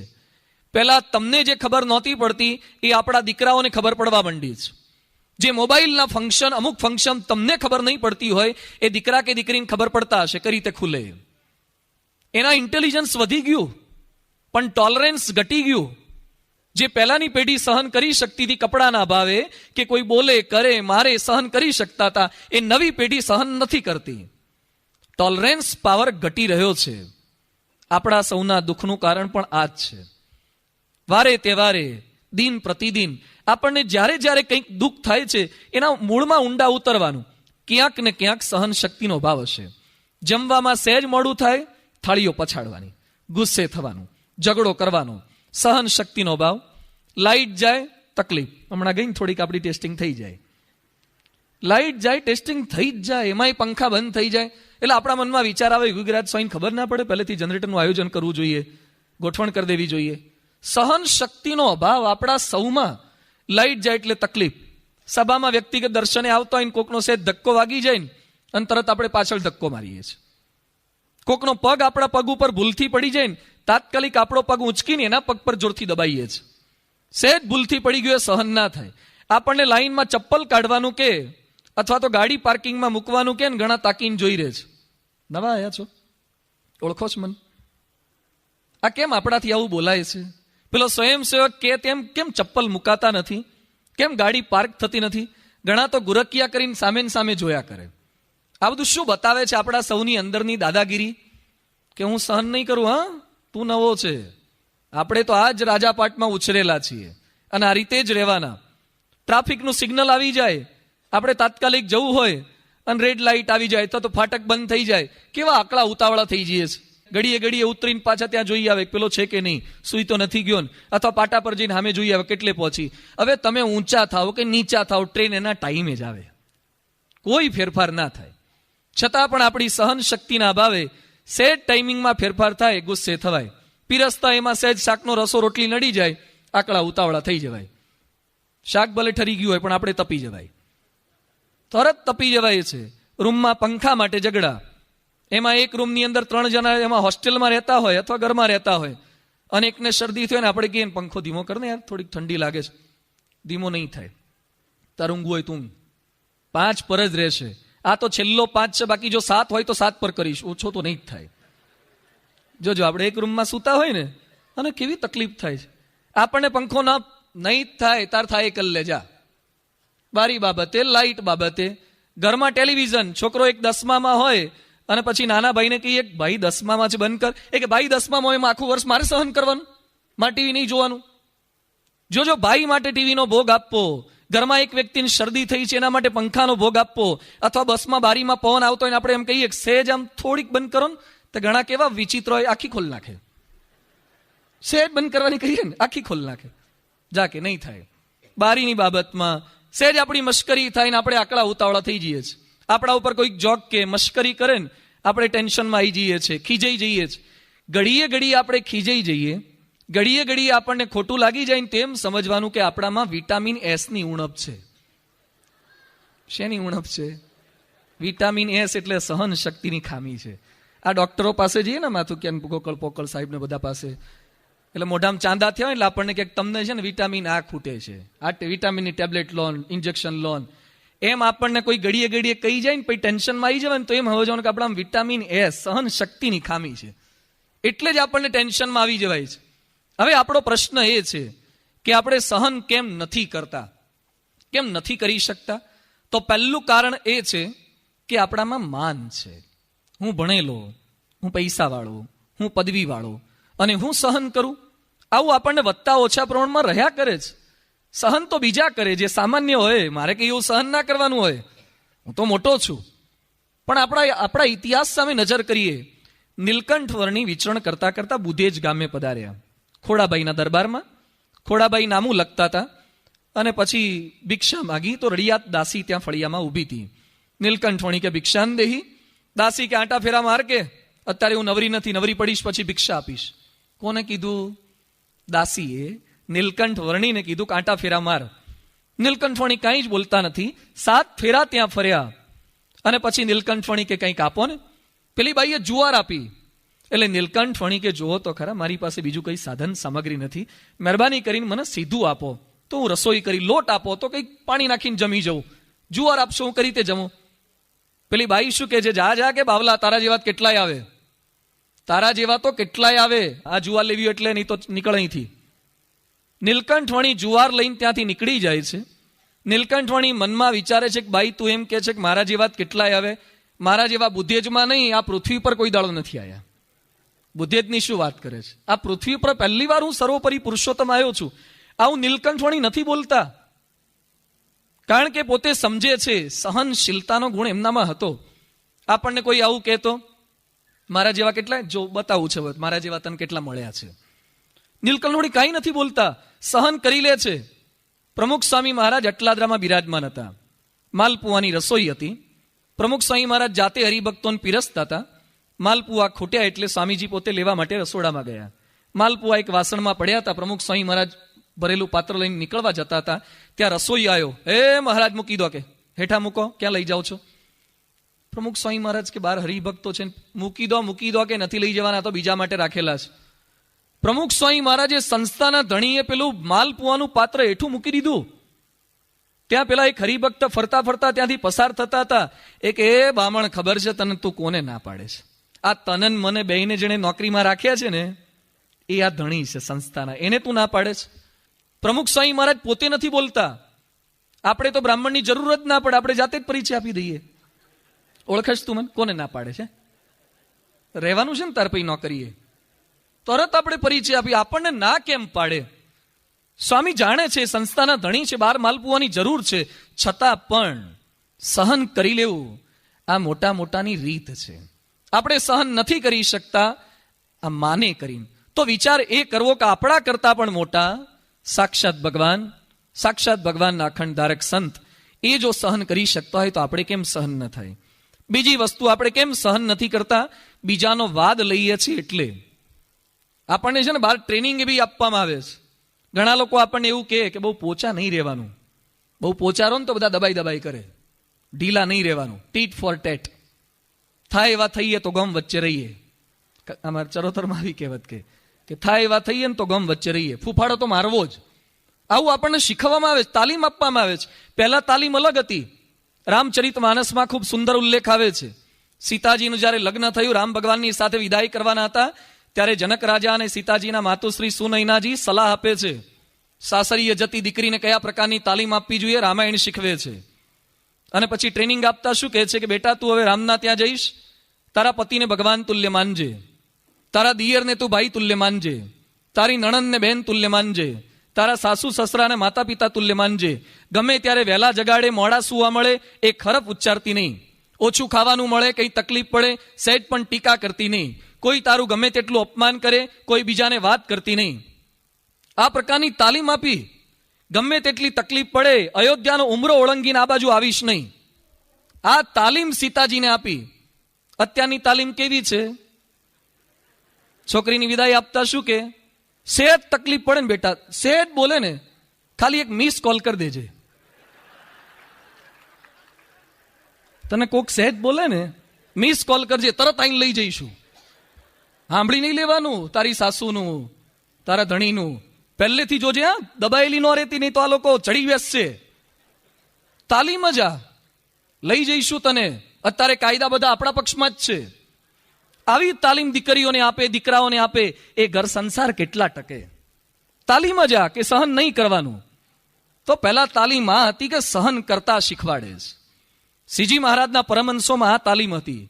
પહેલા તમને જે ખબર નહોતી પડતી એ આપણા દીકરાઓને ખબર પડવા માંડી છે. જે મોબાઈલના ફંક્શન, અમુક ફંક્શન તમને ખબર નહીં પડતી હોય, એ દીકરા કે દીકરીને ખબર પડતા હશે, કઈ રીતે ખુલે. એના ઇન્ટેલિજન્સ વધી ગયું, પણ ટોલરન્સ ઘટી ગયું. જે પહેલાની પેઢી સહન કરી શકતી હતી કપડાના અભાવે, કે કોઈ બોલે, કરે, મારે, સહન કરી શકતા હતા, એ નવી પેઢી સહન નથી કરતી. ટોલરન્સ પાવર ઘટી રહ્યો છે. આપણા સૌના દુઃખનું કારણ પણ આ જ છે. વારે તહેવારે, દિન પ્રતિદિન આપણને જ્યારે જ્યારે કંઈક દુઃખ થાય છે, એના મૂળમાં ઊંડા ઉતરવાનું. ક્યાંક ને ક્યાંક સહન શક્તિનો ભાવ હશે. જમવામાં સહેજ મોડું થાય, થાળીઓ પછાડવાની, ગુસ્સે થવાનું, ઝઘડો કરવાનો, સહન શક્તિનો ભાવ. લાઈટ જાય, તકલીફ. હમણાં ગઈ થોડીક આપણી ટેસ્ટિંગ થઈ જાય. લાઈટ જાય, ટેસ્ટિંગ થઈ જ જાય, એમાંય પંખા બંધ થઈ જાય. એટલે આપણા મનમાં વિચાર આવે, ગુજરાત સ્વાઈને ખબર ના પડે, પહેલેથી જનરેટરનું આયોજન કરવું જોઈએ, ગોઠવણ કરી દેવી જોઈએ. સહન શક્તિનો અભાવ આપણા સૌમાં. લાઈટ જાય એટલે તકલીફ. સભામાં વ્યક્તિગત દર્શને આવતા હોય, કોકનો સેજ ધક્કો વાગી જાય ને, અને તરત આપણે પાછળ ધક્કો મારીએ છીએ. કોકનો પગ આપણા પગ ઉપર ભૂલથી પડી જાય ને, તાત્કાલિક આપણો પગ ઉંચકીને એના પગ પર જોરથી દબાઈએ છે. સહેજ ભૂલથી પડી ગયો સહન ના થાય. આપણને લાઈનમાં ચપ્પલ કાઢવાનું કે અથવા તો ગાડી પાર્કિંગમાં મૂકવાનું કે ઘણા તાકીને જોઈ રહે છે. નવા આયા છો, ઓળખો છો મને? આ કેમ આપણાથી આવું બોલાય છે? પેલો સ્વયંસેવક કે તેમ કેમ ચપ્પલ મુકાતા નથી, કેમ ગાડી પાર્ક થતી નથી? ઘણા તો ગુરકિયા કરીને સામે સામે જોયા કરે. આ બધું શું બતાવે છે? આપણા સૌની અંદરની દાદાગીરી કે હું સહન નહીં કરું. હા, તું નવો છે. આપણે તો આ જ રાજાપાટમાં ઉછરેલા છીએ અને આ રીતે જ રહેવાના. ટ્રાફિકનું સિગ્નલ આવી જાય, આપણે તાત્કાલિક જવું હોય અને રેડ લાઇટ આવી જાય તો ફાટક બંધ થઈ જાય, કેવા આકડા ઉતાવળા થઈ જઈએ છે. ઘડીએ ઘડીએ ઉતરીને પાછા ત્યાં જોઈ આવે પેલો છે કે નહીં, સુઈ તો નથી ગયો ને, અથવા પાટા પર જઈને સામે જોઈ આવે કેટલે પહોંચી. હવે તમે ઊંચા થાવ કે નીચા થાવ, ટ્રેન એના ટાઈમે જ આવે, કોઈ ફેરફાર ના થાય. છતાં પણ આપણી સહન શક્તિના અભાવે સહેજ ટાઈમિંગમાં ફેરફાર થાય, ગુસ્સે થવાય. પીરસતા એમાં સહેજ શાકનો રસો રોટલી નડી જાય, આકડા ઉતાવળા થઈ જવાય. શાક ભલે ઠરી ગયું હોય પણ આપણે તપી જવાય, તરત તપી જવાય છે. રૂમમાં પંખા માટે ઝઘડા, એમાં એક રૂમની અંદર 3 જણા એમાં હોસ્ટેલમાં રહેતા હોય અથવા ઘરમાં રહેતા હોય અને એકને શરદી થયો ને આપણે કહીએ પંખો ધીમો કર ને યાર, થોડીક ઠંડી લાગે છે. ધીમો નહીં થાય, તાર ઊંઘ હોય તું 5 પર જ રહેશે. આ તો છેલ્લો 5 છે, બાકી જો 7 હોય તો 7 પર કરીશ, ઓછો તો નહીં જ થાય. જોજો આપણે એક રૂમમાં સૂતા હોય ને અને કેવી તકલીફ થાય છે. આપણને પંખો ના નહીં થાય, તાર થાય કર લે જા. બારી બાબતે, લાઇટ બાબતે, ઘરમાં ટેલિવિઝન, છોકરો એક 10મામાં હોય અને પછી નાના ભાઈને કહીએ ભાઈ 10મામાં છે બંધ કર, એ કે ભાઈ 10મામાં હોય એમાં આખું વર્ષ મારે સહન કરવાનું, મારે ટીવી નહીં જોવાનું. જોજો, ભાઈ માટે ટીવીનો ભોગ આપવો, ઘરમાં એક વ્યક્તિને શરદી થઈ છે એના માટે પંખાનો ભોગ આપવો, અથવા બસમાં બારીમાં પવન આવતો હોય આપણે એમ કહીએ સહેજ આમ થોડીક બંધ કરો ને, તો ઘણા કેવા વિચિત્ર હોય, આખી ખોલ નાખે. સહેજ બંધ કરવાની કહીએ ને આખી ખોલ નાખે. જા કે નહીં થાય. બારીની બાબતમાં સહેજ આપણી મશ્કરી થાય ને આપણે આકડા ઉતાવળા થઈ જઈએ છીએ. આપણા ઉપર કોઈક જોક કે મશ્કરી કરે ને આપણે ટેન્શનમાં આવી જઈએ છીએ, ખીજાઈ જઈએ છીએ. ઘડીએ ઘડીએ આપણે ખીજાઈ જઈએ, ઘડીએ ઘડીએ આપણને ખોટું લાગી જાય ને તેમ સમજવાનું કે આપણામાં વિટામિન S ની ઉણપ છે. શેની ઉણપ છે? વિટામિન S એટલે સહન શક્તિની ખામી છે. આ ડોક્ટરો પાસે જઈએ ને, માથું ક્યાં પોકળ સાહેબ ને બધા પાસે, એટલે મોઢામાં ચાંદા થયા એટલે આપણને કે તમને છે ને વિટામિન આ ખૂટે છે, આ વિટામિનની ટેબ્લેટ લોન, ઇન્જેક્શન લોન. એમ આપણને કોઈ ઘડીએ ઘડીએ કહી જાય ને પછી ટેન્શનમાં આવી જવાય ને તો એમ હવે જવાનું કે આપણામાં વિટામિન S સહન શક્તિની ખામી છે, એટલે જ આપણને ટેન્શનમાં આવી જવાય છે. હવે આપણો પ્રશ્ન એ છે કે આપણે સહન કેમ નથી કરતા, કેમ નથી કરી શકતા? તો પહેલું કારણ એ છે કે આપણામાં માન છે. હું ભણેલો, હું પૈસાવાળો, હું પદવીવાળો અને હું સહન કરું, આવું આપણને વધતા ઓછા પ્રમાણમાં રહ્યા કરે છે. સહન તો બીજા કરે જે સામાન્ય હોય, મારે કઈ એવું સહન ના કરવાનું હોય, હું તો મોટો છું. પણ આપણા ઇતિહાસ સામે નજર કરીએ, નીલકંઠ વર્ણી વિચરણ કરતા કરતા બુધેજ ગામે પધાર્યા ખોડાબાઈના દરબારમાં. ખોડાબાઈ નામું લખતા હતા અને પછી ભિક્ષા માગી તો રડિયાત દાસી ત્યાં ફળિયામાં ઊભી હતી. નીલકંઠ વણી કે ભિક્ષાન દેહી. દાસી કે આંટા ફેરા માર, કે અત્યારે હું નવરી નથી, નવરી પડીશ પછી ભિક્ષા આપીશ. કોને કીધું? દાસીએ નીલકંઠ વર્ણીને કીધું કાંટા ફેરા માર. નીલકંઠ વણી કાંઈ જ બોલતા નથી. 7 ફેરા ત્યાં ફર્યા અને પછી નીલકંઠ વણી કે કંઈક આપો ને. પેલી બાઈએ જુવાર આપી. એટલે નીલકંઠ વણી કે જુઓ તો ખરા, મારી પાસે બીજું કઈ સાધન સામગ્રી નથી, મહેરબાની કરીને મને સીધું આપો તો હું રસોઈ કરી, લોટ આપો તો કંઈક પાણી નાખીને જમી જવું, જુવાર આપશો હું કઈ રીતે જમું? પેલી બાઈ શું કે છે, જા કે બાવલા, તારા જેવા કેટલાય આવે, તારા જેવા તો કેટલાય આવે, આ જુવાર લેવી એટલે નહીં તો નીકળ અહીંથી. નીલકંઠ વણી જુવાર લઈને ત્યાંથી નીકળી જાય છે. નીલકંઠ વણી મનમાં વિચારે છે કે બાઈ તું એમ કે છે કે મારા જેવા કેટલાય આવે, મારા જેવા બુદ્ધેજમાં નહીં, આ પૃથ્વી પર કોઈ દાડો નથી આવ્યા. બુદ્ધેજની શું વાત કરે છે? આ પૃથ્વી પર પહેલી વાર હું સર્વોપરી પુરુષોત્તમ આવ્યો છું. આવું નીલકંઠ વણી નથી બોલતા, કારણ કે પોતે સમજે છે સહનશીલતાનો ગુણ એમનામાં હતો. આપણને કોઈ આવું કહેતો મારા જેવા કેટલા, જો બતાવું છે મારા જેવા તને કેટલા મળ્યા છે. નીલકંઠ વણી કાંઈ નથી બોલતા, સહન કરી લે છે. પ્રમુખ સ્વામી મહારાજ અટલાદરામાં બિરાજમાન હતા. માલપુવાની રસોઈ હતી. પ્રમુખ સ્વામી મહારાજ જાતે હરિભક્તોને પીરસતા હતા. માલપુઆ ખૂટ્યા એટલે સ્વામીજી પોતે લેવા માટે રસોડામાં ગયા. માલપુઆ એક વાસણમાં પડ્યા હતા. પ્રમુખ સ્વામી મહારાજ ભરેલું પાત્ર લઈને નીકળવા જતા હતા. ત્યાં રસોઈ આવ્યો, એ મહારાજ મૂકી દો, કે હેઠા મૂકો, ક્યાં લઈ જાઓ છો? પ્રમુખ સ્વામી મહારાજ કે બાર હરિભક્તો છે, મૂકી દો કે નથી લઈ જવાના, તો બીજા માટે રાખેલા છે. પ્રમુખ સ્વામી મહારાજે સંસ્થાના ધણીએ પેલું માલપુઆનું પાત્ર હેઠું મૂકી દીધું. ત્યાં પેલા એક હરિભક્ત ફરતા ફરતા ત્યાંથી પસાર થતા હતા. એક એ બામણ, ખબર છે તને, તું કોને ના પાડે છે? આ તનન મને બેયને જેને નોકરીમાં રાખ્યા છે ને, એ આ ધણી છે સંસ્થાના, એને તું ના પાડે છે? પ્રમુખ સ્વામી મહારાજ પોતે નથી બોલતા. આપણે તો બ્રાહ્મણની જરૂર જ ના પડે, આપણે જાતે જ પરિચય આપી દઈએ. ઓળખશ તું મને? કોને ના પાડે છે? રહેવાનું છે ને તાર પછી નોકરીએ, તરત આપણે પરિચય આપી. આપણને ના કેમ પાડે? સ્વામી જાણે છે સંસ્થાના ધણી છે, બાર માલપુઆની જરૂર છે, છતાં પણ સહન કરી લેવું આ મોટા મોટાની રીત છે. આપણે સહન નથી કરી શકતા આ માને કરીને, તો વિચાર એ કરવો કે આપણા કરતા પણ મોટા સાક્ષાત ભગવાનના અખંડ ધારક સંત, એ જો સહન કરી શકતા હોય તો આપણે કેમ સહન ન થાય? બીજી વસ્તુ, આપણે કેમ સહન નથી કરતા? બીજાનો વાદ લઈએ છીએ એટલે. આપણને છે ને બહાર ટ્રેનિંગ બી આપવામાં આવે છે. ઘણા લોકો આપણને એવું કહે કે બહુ પોચા નહીં રહેવાનું, બહુ પોચા રહો ને તો બધા દબાઈ કરે, ઢીલા નહીં રહેવાનું, ટીટ ફોર ટેટ, થાય એવા થઈએ તો ગમ વચ્ચે રહીએ. અમારા ચરોતરમાં આવી કહેવત કે થાય એવા થઈએ ને તો ગમ વચ્ચે રહીએ, ફૂફાડો તો મારવો જ. આવું આપણને શીખવવામાં આવે છે, તાલીમ આપવામાં આવે છે. પહેલા તાલીમ અલગ હતી. રામચરિત માનસમાં ખૂબ સુંદર ઉલ્લેખ આવે છે. સીતાજીનું જયારે લગ્ન થયું, રામ ભગવાનની સાથે વિદાય કરવાના હતા, ત્યારે જનક રાજા અને સીતાજીના માતુશ્રી સુનૈનાજી સલાહ આપે છે. સાસરીએ જતી દીકરીને કયા પ્રકારની તાલીમ આપવી જોઈએ, રામાયણ શીખવે છે. અને પછી ટ્રેનિંગ આપતા શું કહે છે કે બેટા, તું હવે રામના ત્યાં જઈશ, તારા પતિને ભગવાન તુલ્ય માનજે, તારા દિયરને તું ભાઈ તુલ્ય માનજે, તારી નણંદને બેન તુલ્ય માનજે, તારા સાસુ સસરાને માતા પિતા તુલ્ય માનજે. ગમે ત્યારે વહેલા જગાડે, મોડા સુવા મળે, એ ખરપ ઉચ્ચારતી નહીં. ઓછું ખાવાનું મળે, કઈ તકલીફ પડે, સહેજ પણ ટીકા કરતી નહીં. કોઈ તારું ગમે તેટલું અપમાન કરે, કોઈ બીજાને વાત કરતી નહીં. આ પ્રકારની તાલીમ આપી. ગમે તેટલી તકલીફ પડે, અયોધ્યાનો ઉમરો ઓળંગીને આ બાજુ આવીશ નહીં. આ તાલીમ સીતાજીને આપી. અત્યારની તાલીમ કેવી છે? છોકરીની વિદાય આપતા શું કે, સહેજ તકલીફ પડે ને બેટા, સહેજ બોલે ને, ખાલી એક મિસ કોલ કરી દેજે. તને કોક સહેજ બોલે ને, મિસ કોલ કરજે, તરત આઈને લઈ જઈશું. સાંભળી નહીં લેવાનું તારી સાસુનું, તારા ધણીનું. પહેલેથી જોજે, હા, દબાયેલી ન રહેતી, નહીં તો આ લોકો ચડી બેસશે. તાલીમ જ આ. લઈ જઈશું તને. અત્યારે કાયદા બધા આપણા પક્ષમાં જ છે. આવી તાલીમ દીકરીઓને આપે, દીકરાઓને આપે, એ ઘર સંસાર કેટલા ટકે? તાલીમ જ આ કે સહન નહીં કરવાનું. તો પહેલા તાલીમ આ હતી કે સહન કરતા શીખવાડે છે. શ્રીજી મહારાજના પરમહંસોમાં આ તાલીમ હતી.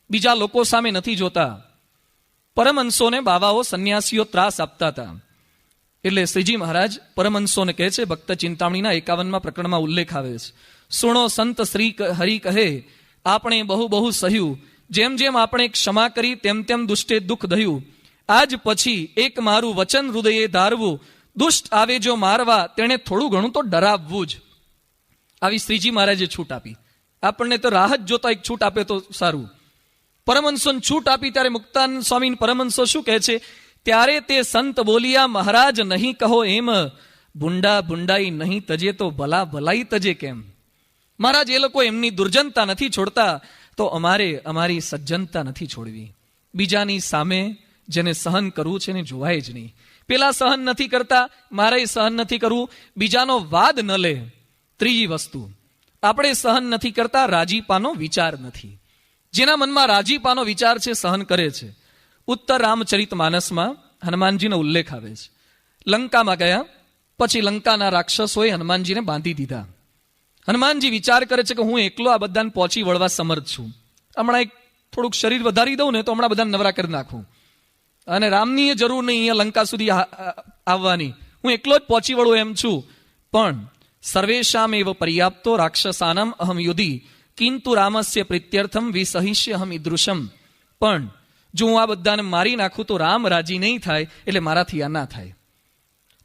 બીજા લોકો સામે નથી જોતા. પરમહંસોને બાવાઓ, સંન્યાસીઓ ત્રાસ આપતા હતા. એટલે શ્રીજી મહારાજ પરમહંસોને કહે છે, ભક્ત ચિંતામણીના 51મા પ્રકરણમાં ઉલ્લેખ આવે છે, સુણો સંત શ્રી હરિ કહે, આપણે બહુ બહુ સહ્યું, જેમ જેમ આપણે ક્ષમા કરી તેમ તેમ દુષ્ટે દુઃખ દહ્યું. આજ પછી એક મારું વચન હૃદયે ધારવું, દુષ્ટ આવે જો મારવા, તેને થોડું ઘણું તો ડરાવવું જ. આવી શ્રીજી મહારાજે છૂટ આપી. આપણને તો રાહત જોતા એક છૂટ આપે તો સારું. પરમહંસોને છૂટ આપી ત્યારે મુક્તાનંદ સ્વામી પરમહંસો શું કહે છે, ત્યારે તે સંત બોલિયા, મહારાજ નહીં કહો એમ, ભૂંડા ભૂંડાઈ નહીં તજે તો ભલા ભલાઈ તજે કેમ. મહારાજ, એ લોકો એમની દુર્જનતા નથી છોડતા, તો અમારે અમારી સજ્જનતા નથી છોડવી. બીજાની સામે જેને સહન કરવું છે ને જોવાય જ નહીં. પેલા સહન નથી કરતા, મારે સહન નથી કરવું, બીજાનો વાદ ન લે. ત્રીજી વસ્તુ, આપણે સહન નથી કરતા, રાજીપાનો વિચાર નથી. જેના મનમાં રાજીપાનો વિચાર છે, સહન કરે છે. ઉત્તર રામચરિત માનસમાં હનુમાનજીનો ઉલ્લેખ આવે છે. લંકામાં ગયા પછી લંકાના રાક્ષસોએ હનુમાનજીને બાંધી દીધા. હનુમાનજી વિચાર કરે છે કે હું એકલો આ બધાને પહોંચી વળવા સમર્થ છું. હમણાં એક થોડુંક શરીર વધારી દઉં ને તો હમણાં બધાને નવરા કરી નાખું, અને રામની જરૂર નહીં અહીંયા લંકા સુધી આવવાની, હું એકલો જ પહોંચી વળું એમ છું. પણ સર્વેશામ એવ પર્યાપ્તો રાક્ષસાનમ અહમ યુધિ, કિંતુ રામસ્ય પ્રીત્યર્થમ વિસહિષ્ય અહમ ઈદૃશમ. પણ જો હું આ બધાને મારી નાખું તો રામ રાજી નહીં થાય, એટલે મારાથી આ ના થાય.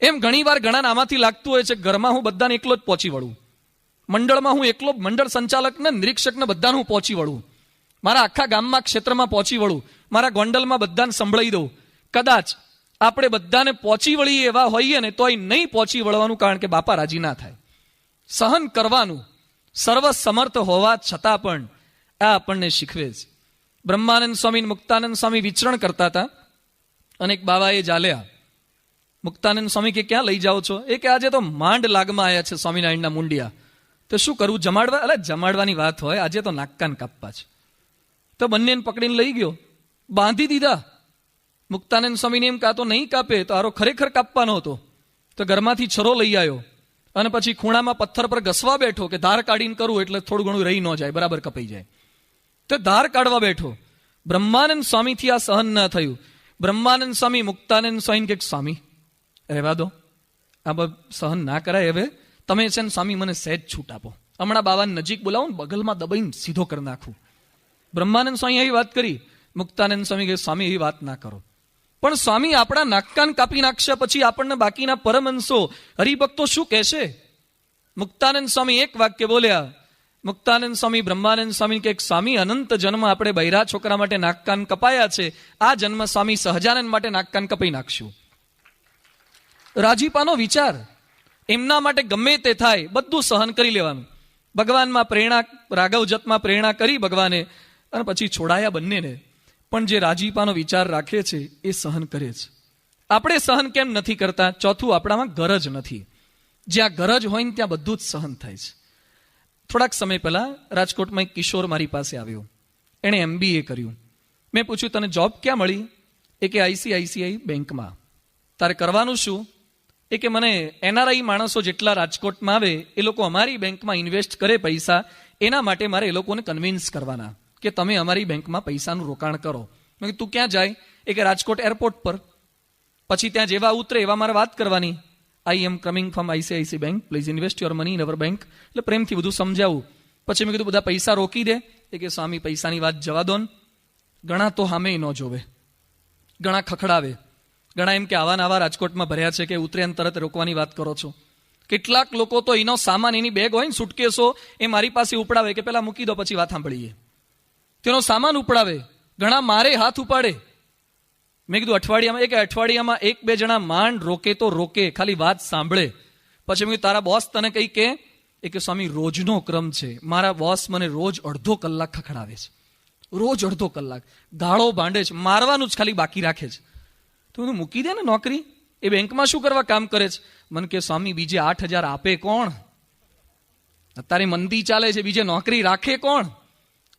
એમ ઘણી વાર ઘણા આમાંથી લાગતું હોય છે, ઘરમાં હું બધાને એકલો જ પહોંચી વળું, મંડળમાં હું એકલો, મંડળ સંચાલકને, નિરીક્ષકને બધાને હું પહોંચી વળું, મારા આખા ગામમાં ક્ષેત્રમાં પહોંચી વળું, મારા ગોંડલમાં બધાને સંભળાઈ દઉં. કદાચ આપણે બધાને પહોંચી વળીએ એવા હોઈએ ને તો એ નહીં પહોંચી વળવાનું, કારણ કે બાપા રાજી ના થાય. સહન કરવાનું સર્વ સમર્થ હોવા છતાં પણ આ આપણને શીખવે છે. બ્રહ્માનંદ સ્વામી મુક્તાનંદ સ્વામી વિચરણ કરતા હતા અને એક બાવાએ જાલ્યા. મુક્તાનંદ સ્વામી કે ક્યાં લઈ જાઓ છો? એ કે આજે તો માંડ લાગમાં આવ્યા છે સ્વામિનારાયણના મુંડિયા, તો શું કરવું? જમાડવા? અલે જમાડવાની વાત હોય, આજે તો નાકકાન કાપવા છે. તો બંનેને પકડીને લઈ ગયો, બાંધી દીધા. મુક્તાનંદ સ્વામીને એમ કાં તો નહીં કાપે તો આરો ખરેખર કાપવાનો હતો. તો ઘરમાંથી છરો લઈ આવ્યો અને પછી ખૂણામાં પથ્થર પર ઘસવા બેઠો કે ધાર કાઢીને કરવું એટલે થોડું ઘણું રહી ન જાય, બરાબર કપાઈ જાય. તો ધાર કાઢવા બેઠો. બ્રહ્માનંદ સ્વામીથી આ સહન ન થયું. બ્રહ્માનંદ સ્વામી મુક્તાનંદ સ્વામી કે સ્વામી રહેવા દો, આ સહન ના કરાય, હવે તમે છે ને સ્વામી મને સહેજ છૂટ આપો, હમણાં બાવાને નજીક બોલાવો ને બગલમાં દબાઈને સીધો કરી નાખું. બ્રહ્માનંદ સ્વામી એવી વાત કરી. મુક્તાનંદ સ્વામી કે સ્વામી એવી વાત ના કરો. પણ સ્વામી આપણા નાકકાન કાપી નાખશે, પછી આપણને બાકીના પરમહંસો હરિભક્તો શું કહેશે? મુક્તાનંદ સ્વામી એક વાક્ય બોલ્યા. મુક્તાનંદ સ્વામી બ્રહ્માનંદ સ્વામી કે સ્વામી અનંત જન્મ આપણે બૈરા છોકરા માટે નાકકાન કપાયા છે, આ જન્મ સ્વામી સહજાનંદ માટે નાકકાન કપાઈ નાખશું. રાજીપાનો વિચાર, એમના માટે ગમે તે થાય બધું સહન કરી લેવાનું. ભગવાનમાં પ્રેરણા, રાઘવ જતમાં પ્રેરણા કરી ભગવાને અને પછી છોડાયા બંનેને. પણ જે રાજીપાનો વિચાર રાખે છે એ સહન કરે છે. આપણે સહન કેમ નથી કરતા? ચોથું, આપણામાં ગરજ નથી. જ્યાં ગરજ હોય ને ત્યાં બધું જ સહન થાય છે. થોડાક સમય પહેલા રાજકોટમાં એક કિશોર મારી પાસે આવ્યો. એણે MBA કર્યું. મેં પૂછ્યું તને જોબ ક્યાં મળી? એ કે ICICI બેંકમાં. તારે કરવાનું શું? એ કે મને NRI માણસો જેટલા રાજકોટમાં આવે એ લોકો અમારી બેંકમાં ઇન્વેસ્ટ કરે પૈસા, એના માટે મારે એ લોકોને કન્વિન્સ કરવાના કે તમે અમારી બેંકમાં પૈસાનું રોકાણ કરો. મેં કીધું તું ક્યાં જાય? એ કે રાજકોટ એરપોર્ટ પર. પછી ત્યાં જેવા ઉતરે એવા મારે વાત કરવાની. I am coming from ICICI bank, please invest your money in our bank. એટલે પ્રેમથી બધું સમજાવું. પછી મેં કીધું બધા પૈસા રોકી દે. એ કે સ્વામી પૈસાની વાત જવા દો ને. ઘણા તો સામે ન જોવે, ઘણા ખખડાવે, ઘણા એમ કે આવા આવા રાજકોટમાં ભર્યા છે કે ઉતરે તરત રોકવાની વાત કરો છો. કેટલાક લોકો તો એનો સામાન, એની બેગ હોય ને સુટકેસો, એ મારી પાસે ઉપડાવે કે પેલા મૂકી દો પછી વાત સાંભળીએ. તેનો સામાન ઉપડાવે, ઘણા મારે હાથ ઉપાડે. મેં કીધું અઠવાડિયામાં એક બે જણા માંડ રોકે તો રોકે, ખાલી વાત સાંભળે. પછી મેં કીધું તારા બોસ તને કઈ કે? એ કે સ્વામી રોજનો ક્રમ છે, મારા બોસ મને રોજ અડધો કલાક ખખડાવે છે, રોજ અડધો કલાક ગાળો ભાંડે છે, મારવાનું જ ખાલી બાકી રાખે છે. તો મૂકી દે ને નોકરી, એ બેંકમાં શું કરવા કામ કરે છે? મને કે સ્વામી બીજે 8,000 આપે કોણ? અત્યારે મંદી ચાલે છે, બીજે નોકરી રાખે કોણ?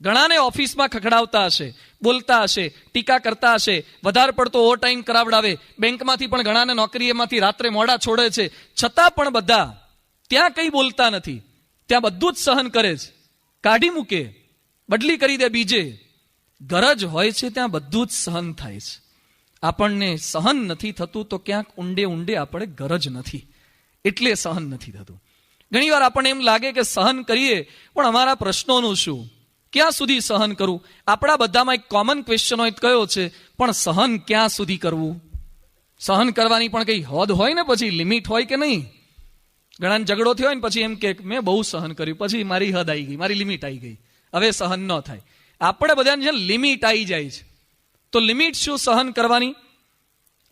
ઘણાને ઓફિસમાં ખખડાવતા હશે, બોલતા હશે, ટીકા કરતા હશે, વધારે પડતો ઓવર ટાઈમ કરાવડાવે. બેંકમાંથી પણ ઘણાને નોકરી એમાંથી રાત્રે મોડા છોડે છે, છતાં પણ બધા ત્યાં કઈ બોલતા નથી. ત્યાં બધું જ સહન કરે છે. કાઢી મૂકે, બદલી કરી દે બીજે. ગરજ હોય છે ત્યાં બધું જ સહન થાય છે. આપણને સહન નથી થતું તો ક્યાંક ઊંડે ઊંડે આપણે ગરજ નથી, એટલે સહન નથી થતું. ઘણી વાર આપણને એમ લાગે કે સહન કરીએ, પણ અમારા પ્રશ્નોનું શું? ક્યાં સુધી સહન કરવું? આપણા બધામાં એક કોમન ક્વેશ્ચન હોય કયો છે, પણ સહન ક્યાં સુધી કરવું? સહન કરવાની પણ કઈ હદ હોય ને, પછી લિમિટ હોય કે નહીં? ઘણા ઝઘડો થયો હોય ને પછી એમ કે મેં બહુ સહન કર્યું, પછી મારી હદ આવી ગઈ, મારી લિમિટ આવી ગઈ, હવે સહન ન થાય. આપણે બધાને છે લિમિટ આવી જાય છે. તો લિમિટ શું સહન કરવાની?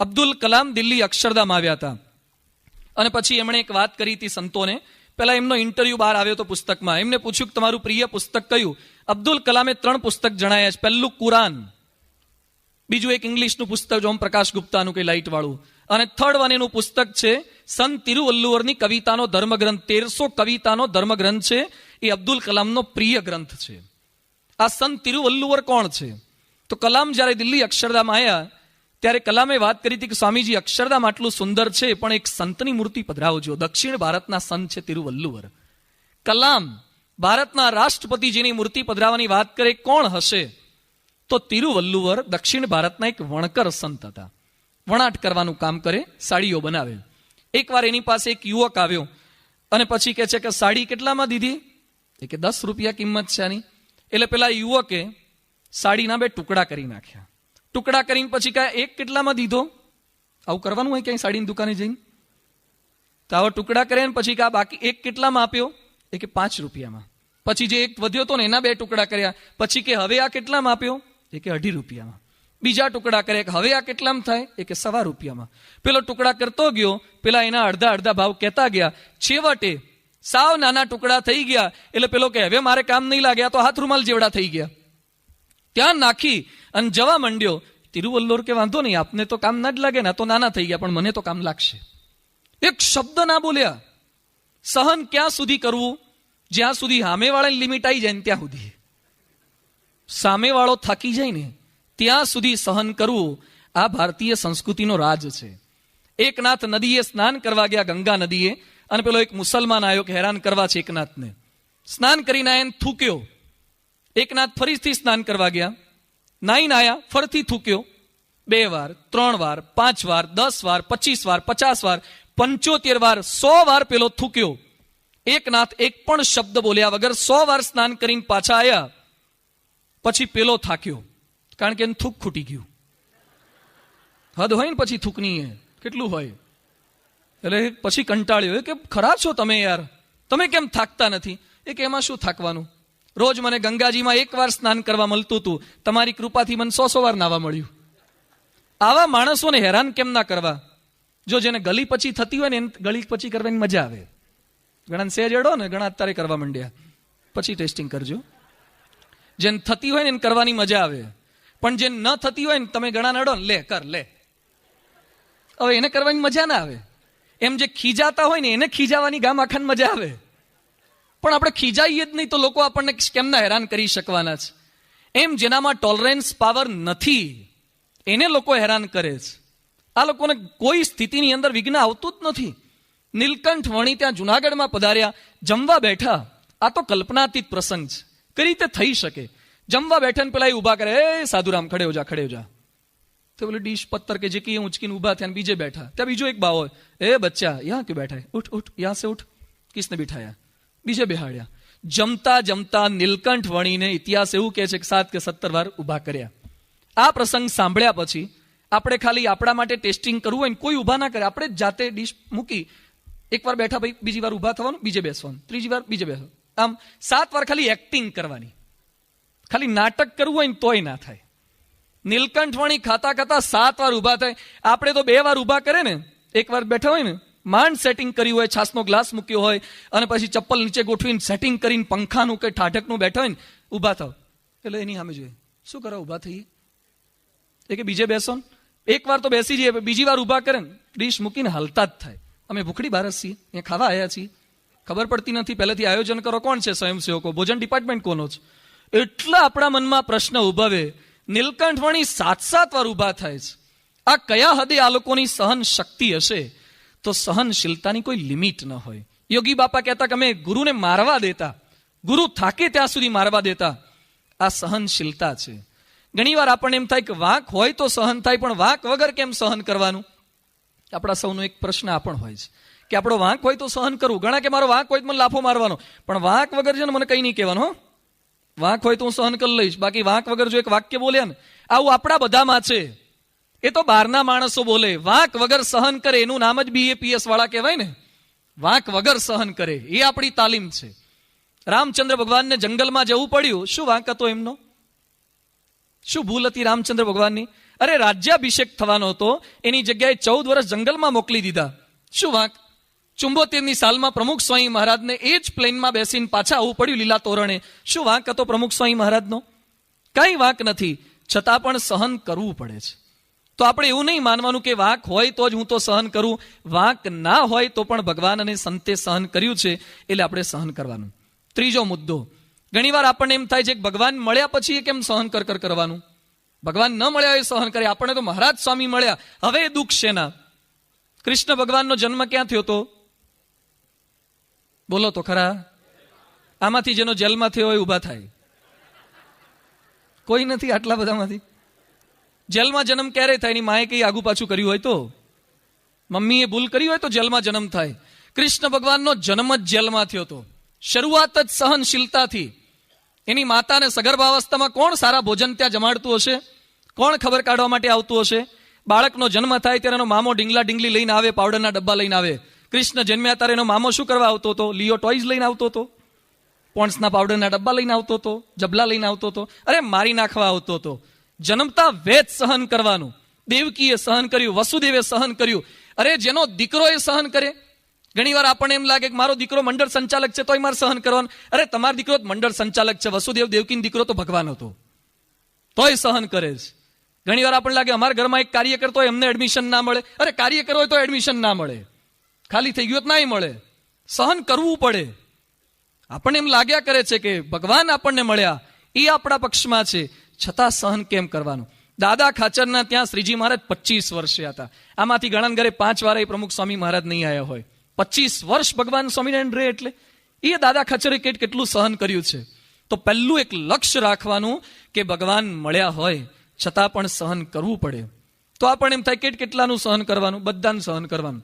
અબ્દુલ કલામ દિલ્હી અક્ષરધામ આવ્યા હતા અને પછી એમણે એક વાત કરી હતી સંતોને. પેલા એમનો ઇન્ટરવ્યુ બહાર આવ્યો હતો પુસ્તકમાં. એમને પૂછ્યું કે તમારું પ્રિય પુસ્તક કયું? અબ્દુલ કલામે 3 પુસ્તક જણાયા છે. પહેલું કુરાન, બીજું એક ઇંગ્લિશનું પુસ્તક ઓમ પ્રકાશ ગુપ્તાનું કઈ લાઇટ વાળું, અને થર્ડ વન એનું પુસ્તક છે સંત તિરુવલ્લુવરની કવિતાનો ધર્મગ્રંથ. 1300 કવિતાનો ધર્મગ્રંથ છે. એ અબ્દુલ કલામનો પ્રિય ગ્રંથ છે. આ સંત તિરુવલ્લુવર કોણ છે? તો કલામ જ્યારે દિલ્હી અક્ષરધામ આવ્યા ત્યારે કલામે વાત કરી હતી કે સ્વામીજી અક્ષરધામ આટલું સુંદર છે, પણ એક સંતની મૂર્તિ પધરાવજો. દક્ષિણ ભારતના સંત છે તિરુવલ્લુવર. કલામ ભારતના રાષ્ટ્રપતિ જેની મૂર્તિ પધરાવવાની વાત કરે કોણ હશે? તો તિરુવલ્લુવર દક્ષિણ ભારતના એક વણકર સંત હતા. વણાટ કરવાનું કામ કરે, સાડીઓ બનાવે. એકવાર એની પાસે એક યુવક આવ્યો અને પછી કહે છે કે સાડી કેટલામાં દીધી? એ કે 10 રૂપિયા કિંમત છે આની. એટલે પેલા યુવકે સાડીના 2 ટુકડા કરી નાખ્યા. ટુકડા કરીને પછી કહે એક કેટલામાં દીધો? આવું કરવાનું હોય ક્યાંય સાડીની દુકાને જઈને? તો આવા ટુકડા કરે ને પછી કહે બાકી એક કેટલામાં આપ્યો? એ કે 5 રૂપિયામાં. પછી જે એક વધ્યો હતો ને એના 2 ટુકડા કર્યા. પછી કે હવે આ કેટલામાં આપ્યો? એ કે 2.5 રૂપિયામાં. બીજા ટુકડા કરે, હવે આ કેટલામાં થાય? એ કે 1.25 રૂપિયામાં. પેલો ટુકડા કરતો ગયો, પેલા એના અડધા ભાવ કહેતા ગયા. છેવટે સાવ નાના ટુકડા થઈ ગયા. એટલે પેલો કે હવે મારે કામ નહીં લાગે, આ તો હાથ રૂમાલ જેવડા થઈ ગયા. ત્યાં નાખી અને જવા માંડ્યો. તિરુવલ્લોર કે વાંધો નહીં, આપને તો કામ ના જ લાગે ને, તો નાના થઈ ગયા, પણ મને તો કામ લાગશે. એક શબ્દ ના બોલ્યા. સહન ક્યાં સુધી કરવું? જ્યાં સુધી સામેવાળાની લિમિટ આવી જાય ને ત્યાં સુધી. સામેવાળો થાકી જાય ને ત્યાં સુધી સહન કરવું, આ ભારતીય સંસ્કૃતિનો રાજ છે. એકનાથ નદીએ સ્નાન કરવા ગયા, ગંગા નદીએ, અને પેલો એક મુસલમાન આવ્યો કે હેરાન કરવા છે એકનાથને. સ્નાન કરીને એને થૂક્યો. એકનાથ ફરીથી સ્નાન કરવા ગયા, નાઈને આયા, ફરીથી થૂક્યો. 2 વાર, 3 વાર, 5 વાર, 10 વાર, 25 વાર, 50 વાર, 75 વાર, 100 વાર પેલો થૂક્યો. એકનાથ એક પણ શબ્દ બોલ્યા વગર 100 વાર સ્નાન કરીને પાછા આવ્યા. પછી પેલો થાક્યો, કારણ કે એને થૂક ખૂટી ગયું. હદ હોય ને પછી થૂકની કેટલું હોય. એટલે પછી કંટાળ્યો કે ખરા છો તમે યાર, તમે કેમ થાકતા નથી? એ કે એમાં શું થાકવાનું, રોજ મને ગંગાજીમાં 1 વાર સ્નાન કરવા મળતું હતું, તમારી કૃપાથી મને 100 વાર નાવા મળ્યું. આવા માણસોને હેરાન કેમ ના કરવા? જો જેને ગલી પછી થતી હોય ને એને ગલી પછી કરવાની મજા આવે. ઘણા સેજ એડો ને, ઘણા અત્યારે કરવા માંડ્યા, પછી ટેસ્ટિંગ કરજો. જેને થતી હોય ને એને કરવાની મજા આવે, પણ જે ન થતી હોય ને તમે ઘણા નડો ને, લે કર લે, હવે એને કરવાની મજા ના આવે. એમ જે ખીજાતા હોય ને એને ખીજાવાની ગામ આખાને મજા આવે. પણ આપણે ખીજાઈએ જ નહીં તો લોકો આપણને કેમના હેરાન કરી શકવાના છે? એમ જેનામાં ટોલરન્સ પાવર નથી એને લોકો હેરાન કરે છે. આ લોકોને કોઈ સ્થિતિની અંદર વિઘ્ન આવતું જ નથી. નીલકંઠ વણી ત્યાં જુનાગઢમાં પધાર્યા, જમવા બેઠા. આ તો કલ્પનાતીત પ્રસંગ છે, કઈ રીતે થઈ શકે? જમવા બેઠા ને પેલા ઉભા કરે, એ સાધુરામ ખડે હો જા, ખડે હો જા. તો બોલે ડીશ પત્તર કે જે કે ઉંચકીને ઉભા થયા, બીજે બેઠા. ત્યાં બીજો એક બાવો, એ બચ્ચા યહાં ક્યું બેઠા હે, ઉઠ ઉઠ યહાં સે ઉઠ. કિસને બિઠાયા? બીજે બેહાડ્યા. જમતા જમતા નીલકંઠ વણીને ઇતિહાસ એવું કહે છે કે 7 કે 17 વાર ઉભા કર્યા. આ પ્રસંગ સાંભળ્યા પછી આપણે ખાલી આપણા માટે ટેસ્ટિંગ કરવું હોય ને કોઈ ઉભા ના કરે, આપણે જાતે ડીશ મૂકી, 1 વાર બેઠા ભાઈ, બીજી વાર ઉભા થવાનું, બીજે બેસવાનું, ત્રીજી વાર બીજે બેસવાનું, આમ 7 વાર ખાલી એક્ટિંગ કરવાની. ખાલી નાટક કરવું હોય ને તોય ના થાય. નીલકંઠ વણી ખાતા ખાતા 7 વાર ઉભા થાય. આપણે તો 2 વાર ઉભા કરે ને, 1 વાર બેઠા હોય ને, માંડ સેટિંગ કર્યું હોય, છાસનો ગ્લાસ મૂક્યો હોય અને પછી ચપ્પલ નીચે ગોઠવીને સેટિંગ કરીને પંખાનું કે ઠાઠકનું બેઠા હોય ને, ઉભા થાવ એટલે એની સામે જોઈએ, શું કરો ઉભા થઈએ? એ કે બીજે બેસો ને. 1 વાર તો બેસી જઈએ, બીજી વાર ઉભા કરે ને ડીશ મૂકીને હાલતા જ થાય. અમે ભૂખડી બારસ છીએ, અહીંયા ખાવા આવ્યા છીએ, ખબર પડતી નથી પહેલેથી આયોજન કરો કોણ છે, સ્વયંસેવકો, ભોજન ડિપાર્ટમેન્ટ કોનો છે. એટલા આપણા મનમાં પ્રશ્ન ઉભાવે. નીલકંઠ વણી 7 વાર ઉભા થાય છે. આ કયા હદે આ લોકોની સહન શક્તિ હશે? તો સહનશીલતાની કોઈ લિમિટ ન હોય. યોગી બાપા કહેતા કે અમે ગુરુને મારવા દેતા, ગુરુ થાકે ત્યાં સુધી મારવા દેતા. આ સહનશીલતા છે. ઘણીવાર આપણને એમ થાય કે વાંક હોય તો સહન થાય, પણ વાંક વગર કેમ સહન કરવાનું? આપણા સૌનો એક પ્રશ્ન આ પણ હોય છે કે આપણો વાંક હોય તો સહન કરવું. ઘણા કે મારો વાંક હોય તો મને લાફો મારવાનો, પણ વાંક વગર છે ને મને કઈ નહીં કહેવાનું. વાંક હોય તો હું સહન કરી લઈશ, બાકી વાંક વગર જો એક વાક્ય બોલ્યા ને, આવું આપણા બધામાં છે. એ તો બહારના માણસો બોલે, વાંક વગર સહન કરે એનું નામ જ BAPS વાળા કહેવાય ને. વાંક વગર સહન કરે એ આપણી તાલીમ છે. રામચંદ્ર ભગવાનને જંગલમાં જવું પડ્યું, શું વાંક હતો એમનો? શું ભૂલ હતી રામચંદ્ર ભગવાનની? અરે રાજ્યાભિષેક થવાનો હતો, એની જગ્યાએ 14 વર્ષ જંગલમાં મોકલી દીધા. શું વાંક? 74ની સાલમાં પ્રમુખ સ્વામી મહારાજને એ જ પ્લેનમાં બેસીને પાછા આવવું પડ્યું લીલા તોરણે. શું વાંક હતો પ્રમુખ સ્વામી મહારાજનો? કઈ વાંક નથી, છતાં પણ સહન કરવું પડે છે. તો આપણે એવું નહીં માનવાનું કે વાંક હોય તો જ હું તો સહન કરું, વાંક ના હોય તો પણ ભગવાન અને સંતે સહન કર્યું છે એટલે આપણે સહન કરવાનું. ત્રીજો મુદ્દો, ઘણીવાર આપણને એમ થાય છે કે ભગવાન મળ્યા પછી કેમ સહન કરવાનું? ભગવાન ન મળ્યા એ સહન કરે, આપણને તો મહારાજ સ્વામી મળ્યા, હવે દુઃખ શેના? કૃષ્ણ ભગવાનનો જન્મ ક્યાં થયો હતો? બોલો તો ખરા. આમાંથી જેનો જેલમાં થયો હોય ઉભા થાય. કોઈ નથી આટલા બધામાંથી. જેલમાં જન્મ ક્યારે થાય? એની માએ કઈ આગુ પાછું કર્યું હોય તો, મમ્મીએ ભૂલ કરી હોય તો જેલમાં જન્મ થાય. કૃષ્ણ ભગવાનનો જન્મ જ જેલમાં થયો હતો. શરૂઆત જ સહનશીલતાથી. એની માતાને સગર્ભાવસ્થામાં કોણ સારા ભોજન ત્યાં જમાડતું હશે? કોણ ખબર કાઢવા માટે આવતું હશે? બાળકનો જન્મ થાય ત્યારે એનો મામો ઢીંગલા ઢીંગલી લઈને આવે, પાવડરના ડબ્બા લઈને આવે. કૃષ્ણ જન્મ્યા ત્યારે એનો મામો શું કરવા આવતો હતો? લિયો ટોયઝ લઈને આવતો હતો, પોન્ડ્સના પાવડરના ડબ્બા લઈને આવતો હતો, જબલા લઈને આવતો હતો, અરે મારી નાખવા આવતો હતો. જન્મતા વેદ સહન કરવાનું. દેવકીએ સહન કર્યું, વસુદેવે સહન કર્યું. અરે જેનો દીકરો એ સહન કરે, ઘણી વાર આપણને એમ લાગે કે મારો દીકરો મંડળ સંચાલક છે તોય મારે સહન કરવાનું. અરે તમારો દીકરો મંડળ સંચાલક છે, વસુદેવ દેવકીનો દીકરો તો ભગવાન હતો, તોય સહન કરે છે. ઘણી વાર આપણને લાગે અમારા ઘરમાં એક કાર્યકર તો એમને એડમિશન ના મળે. અરે કાર્યકર હોય તો એડમિશન ના મળે, ખાલી થઈ ગયું તો ના મળે, સહન કરવું પડે. આપણને એમ લાગ્યા કરે છે કે ભગવાન આપણને મળ્યા, એ આપણા પક્ષમાં છે, છતાં સહન કેમ કરવાનું. દાદા ખાચરના ત્યાં શ્રીજી મહારાજ 25 વર્ષે હતા. આમાંથી ઘણા ઘરે 5 વાર પ્રમુખ સ્વામી મહારાજ નહીં આવ્યા હોય. 25 વર્ષ ભગવાન સ્વામિનારાયણ રહે એટલે એ દાદા ખાચરે કેટલું સહન કર્યું છે. તો પહેલું એક લક્ષ્ય રાખવાનું કે ભગવાન મળ્યા હોય છતાં પણ સહન કરવું પડે. તો આપણને એમ થાય કેટલાનું સહન કરવાનું, બધાનું સહન કરવાનું.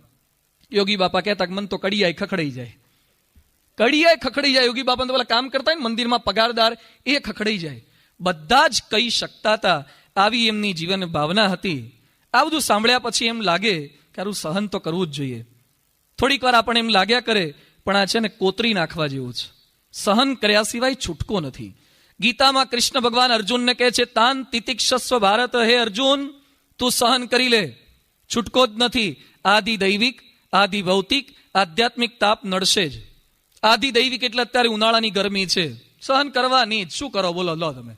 યોગી બાપા કહેતા કે મન તો કડિયાય ખખડાઈ જાય, કડિયાય ખખડી જાય. યોગી બાપા તો પેલા કામ કરતા હોય ને મંદિરમાં પગારદાર, એ ખખડાઈ જાય. બધા જ કહી શકતા હતા, આવી એમની જીવન ભાવના હતી. આ બધું સાંભળ્યા પછી એમ લાગે કે આનું સહન તો કરવું જ જોઈએ. થોડીક વાર આપણે એમ લાગ્યા કરે પણ આ છે ને કોતરી નાખવા જેવું છે. સહન કર્યા સિવાય છૂટકો નથી. ગીતામાં કૃષ્ણ ભગવાન અર્જુનને કહે છે, તાન તિતિક્ષસ્વ ભારત, હે અર્જુન તું સહન કરી લે, છૂટકો જ નથી. આદિ દૈવિક, આદિ ભૌતિક, આધ્યાત્મિક તાપ નડશે જ. આદિ દૈવિક એટલે અત્યારે ઉનાળાની ગરમી છે, સહન કરવાની. શું કરો બોલો, લો તમે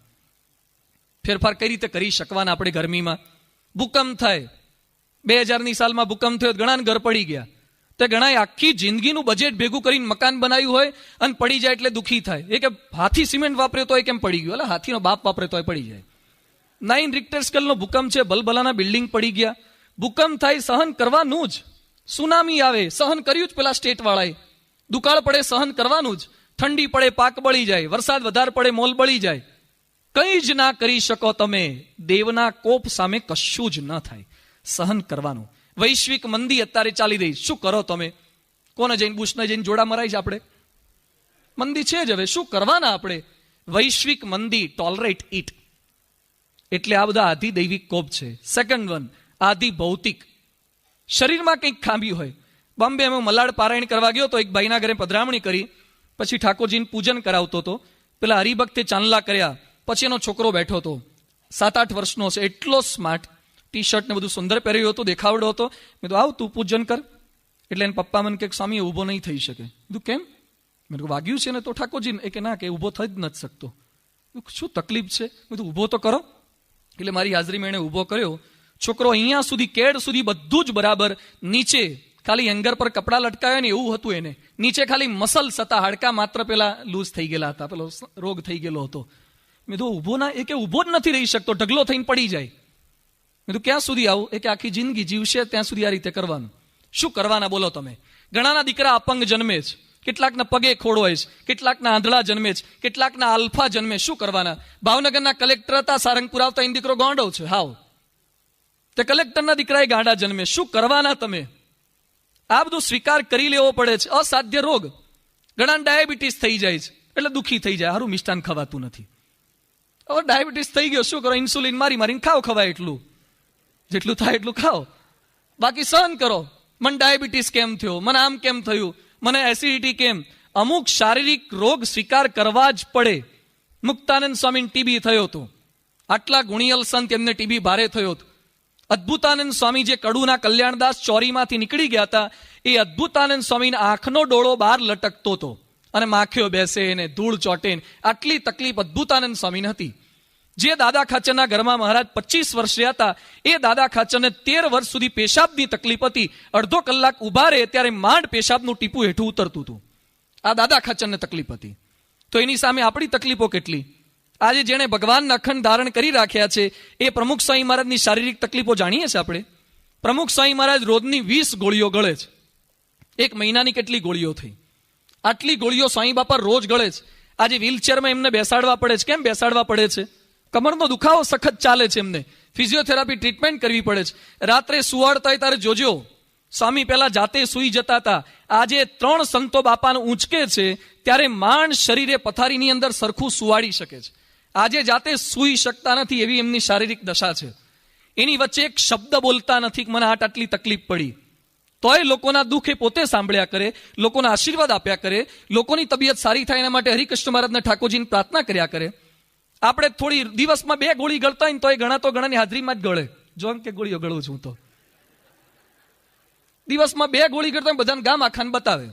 ફેરફાર કઈ રીતે કરી શકવાના આપણે ગરમીમાં. ભૂકંપ થાય, 2000ની સાલમાં ભૂકંપ થયો, ઘણા ઘર પડી ગયા. તે ઘણા આખી જિંદગીનું બજેટ ભેગું કરીને મકાન બનાવ્યું હોય અને પડી જાય એટલે દુઃખી થાય. એ કે હાથી સિમેન્ટ વાપર્યો તો એ કેમ પડી ગયું, એટલે હાથીનો બાપ વાપરે તો પડી જાય. 9 રિક્ટર સ્કેલનો ભૂકંપ છે, ભલભલાના બિલ્ડિંગ પડી ગયા. ભૂકંપ થાય સહન કરવાનું જ. સુનામી આવે સહન કર્યું જ પેલા સ્ટેટ વાળાએ. દુકાળ પડે સહન કરવાનું જ. ઠંડી પડે પાક બળી જાય, વરસાદ વધારે પડે મોલ બળી જાય. કંઈ જ ના કરી શકો તમે. દેવના કોપ સામે કશું જ ન થાય, સહન કરવાનું. વૈશ્વિક મંદી અત્યારે ચાલી રહી, શું કરો તમે? કોને જઈને બુશને જઈને જોડા મરાય છે આપણે? મંદી છે જ, હવે શું કરવાના આપણે? વૈશ્વિક મંદી, ટોલરેટ ઇટ. એટલે આ બધા આધિ દૈવિક કોપ છે. સેકન્ડ વન આધિ ભૌતિક. શરીરમાં કંઈક ખામી હોય. બોમ્બે અમે મલાડ પારાયણ કરવા ગયો તો એક ભાઈના ઘરે પધરામણી કરી, પછી ઠાકોરજીને પૂજન કરાવતો હતો. પેલા હરિભક્તે ચાંદલા કર્યા, પછી એનો છોકરો બેઠો હતો, 7-8 વર્ષનો છે, એટલો સ્માર્ટ, ટી શર્ટ ને બધું સુંદર પહેર્યું હતું, દેખાવડો હતો. મેં તો આવ તું પૂજન કર. એટલે એને પપ્પા મને કે સ્વામી ઊભો નહીં થઈ શકે. કીધું કેમ? મેં કહ્યું વાગ્યું છે ને તો ઠાકોરજીને. એ કે ના, કે ઊભો થઈ જ નથી શકતો. શું તકલીફ છે? મેં તો ઊભો તો કરો. એટલે મારી હાજરીમાં એને ઊભો કર્યો. છોકરો અહીંયા સુધી કેડ સુધી બધું જ બરાબર, નીચે ખાલી હેંગર પર કપડા લટકાવ્યા ને એવું હતું એને. નીચે ખાલી મસલ્સ હતા, હાડકા માત્ર પેલા લૂઝ થઈ ગયેલા હતા, પેલો રોગ થઈ ગયેલો હતો. મેં તો ઊભો ના, એ કે ઊભો જ નથી રહી શકતો, ઢગલો થઈને પડી જાય. મેં તો ક્યાં સુધી આવું? એ કે આખી જિંદગી જીવશે ત્યાં સુધી આ રીતે કરવાનું. શું કરવાના બોલો તમે? ઘણાના દીકરા અપંગ જન્મે છે, કેટલાકના પગે ખોડ હોય છે, કેટલાકના આંધળા જન્મે છે, કેટલાકના આલ્ફા જન્મે. શું કરવાના? ભાવનગરના કલેક્ટર હતા, સારંગપુર આવતા એનો દીકરો ગાંડો છે. હાવ તે કલેક્ટરના દીકરાએ ગાંડા જન્મે. શું કરવાના તમે? આ બધું સ્વીકાર કરી લેવો પડે છે. અસાધ્ય રોગ, ઘણા ડાયાબિટીસ થઈ જાય છે એટલે દુઃખી થઈ જાય, હારું મિષ્ટાન ખવાતું નથી. હવે ડાયાબિટીસ થઈ ગયો, શું કરો? ઇન્સ્યુલિન મારી મારીને ખાઓ, ખવાય એટલું, જેટલું થાય એટલું ખાઓ, બાકી સહન કરો. મને ડાયાબિટીસ કેમ થયો, મને આમ કેમ થયું, મને એસિડિટી કેમ? અમુક શારીરિક રોગ સ્વીકાર કરવા જ પડે. મુક્તાનંદ સ્વામીને ટીબી થયો હતો. આટલા ગુણિયલ સંત, એમને ટીબી ભારે થયો હતો. અદ્ભુતાનંદ સ્વામી જે કડુના કલ્યાણદાસ ચોરીમાંથી નીકળી ગયા હતા, એ અદ્ભુતાનંદ સ્વામીના આંખનો ડોળો બહાર લટકતો હતો અને માખીઓ બેસે ને ધૂળ ચોટે. આટલી તકલીફ અદ્ભુતાનંદ સ્વામીને હતી. જે દાદા ખાચરના ઘરમાં મહારાજ 25 વર્ષ રહ્યા હતા, એ દાદા ખાચરને 13 વર્ષ સુધી પેશાબની તકલીફ હતી. અડધો કલાક ઉભા રહે ત્યારે માંડ પેશાબનું ટીપું હેઠું ઉતરતું હતું. આ દાદા ખાચરને તકલીફ હતી. તો એની સામે આપણી તકલીફો કેટલી. આજે જેણે ભગવાનના અખંડ ધારણ કરી રાખ્યા છે, એ પ્રમુખ સ્વામી મહારાજની શારીરિક તકલીફો જાણીએ છીએ આપણે. પ્રમુખ સ્વામી મહારાજ રોજની 20 ગોળીઓ ગળે છે. એક મહિનાની કેટલી ગોળીઓ થઈ? આટલી ગોળીઓ સ્વામી બાપા રોજ ગળે છે. આજે વ્હીલચેરમાં એમને બેસાડવા પડે છે. કેમ બેસાડવા પડે છે? કમરનો દુખાવો સખત ચાલે છે, એમને ફિઝિયોથેરાપી ટ્રીટમેન્ટ કરવી પડે છે. રાત્રે સુવાડતા હોય ત્યારે જોજો, સ્વામી પહેલા જાતે સુઈ જતા હતા. આજે 3 સંતો બાપાને ઊંચકે છે ત્યારે માંડ શરીરે પથારીની અંદર સરખું સુવાડી શકે છે. આજે જાતે સુઈ શકતા નથી, એવી એમની શારીરિક દશા છે. એની વચ્ચે એક શબ્દ બોલતા નથી કે મને આટલી તકલીફ પડી. તોય લોકોના દુઃખ એ પોતે સાંભળ્યા કરે, લોકોના આશીર્વાદ આપ્યા કરે, લોકોની તબિયત સારી થાય એના માટે હરિકૃષ્ણ મહારાજને ઠાકોરજીની પ્રાર્થના કર્યા કરે. આપણે થોડી દિવસમાં 2 ગોળી ગળતા હોય તો એ ઘણાની હાજરીમાં જ ગળે. જો કે ગોળીઓ ગળું છું તો દિવસમાં 2 ગોળી કરતા બધાને ગામ આખાને બતાવે.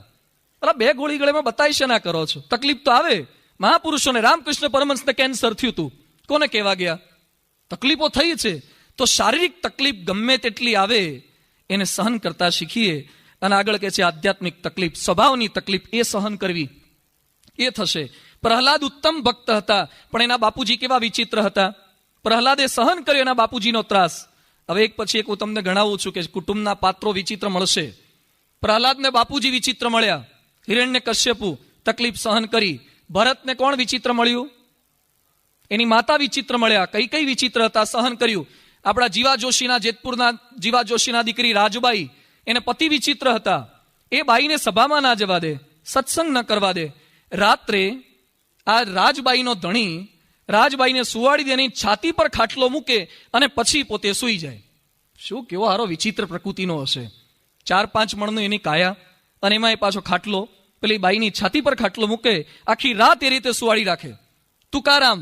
અલા 2 ગોળી ગળેમાં બતાવી છે ના કરો છો? તકલીફ તો આવે. મહાપુરુષોને રામકૃષ્ણ પરમહંસને કેન્સર થયું હતું, કોને કહેવા ગયા? તકલીફો થઈ છે. તો શારીરિક તકલીફ ગમે તેટલી આવે એને સહન કરતા શીખીએ. અને આગળ કે છે આધ્યાત્મિક તકલીફ, સ્વભાવની તકલીફ એ સહન કરવી એ થશે. પ્રહલાદ ઉત્તમ ભક્ત હતા, પણ એના બાપુજી કેવા વિચિત્ર હતા. પ્રહલાદે સહન કર્યો એના બાપુજીનો ત્રાસ. હવે એક પછી એક હું તમને ગણાવું છું કે કુટુંબના પાત્રો વિચિત્ર મળશે. પ્રહલાદને બાપુજી વિચિત્ર મળ્યા, હિરણ્ય કશ્યપુ તકલીફ સહન કરી. ભરતને કોણ વિચિત્ર મળ્યું? એની માતા વિચિત્ર મળ્યા. કઈ વિચિત્ર હતા, સહન કર્યું. આપણા જીવા જોશીના, જેતપુરના જીવા જોશીના દીકરી રાજબાઈ, એને પતિ વિચિત્ર હતા. એ બાઈને સભામાં ના જવા દે, સત્સંગ ન કરવા દે. રાત્રે આ રાજબાઈનો ધણી રાજબાઈને સુવાડી દે, એની છાતી પર ખાટલો મૂકે અને પછી પોતે સૂઈ જાય. શું કેવો હારો વિચિત્ર પ્રકૃતિનો હશે. 4-5 મણનું એની કાયા, અને એમાં એ પાછો ખાટલો પેલી બાઈની છાતી પર ખાટલો મૂકે, આખી રાત એ રીતે સુવાડી રાખે. તુકારામ,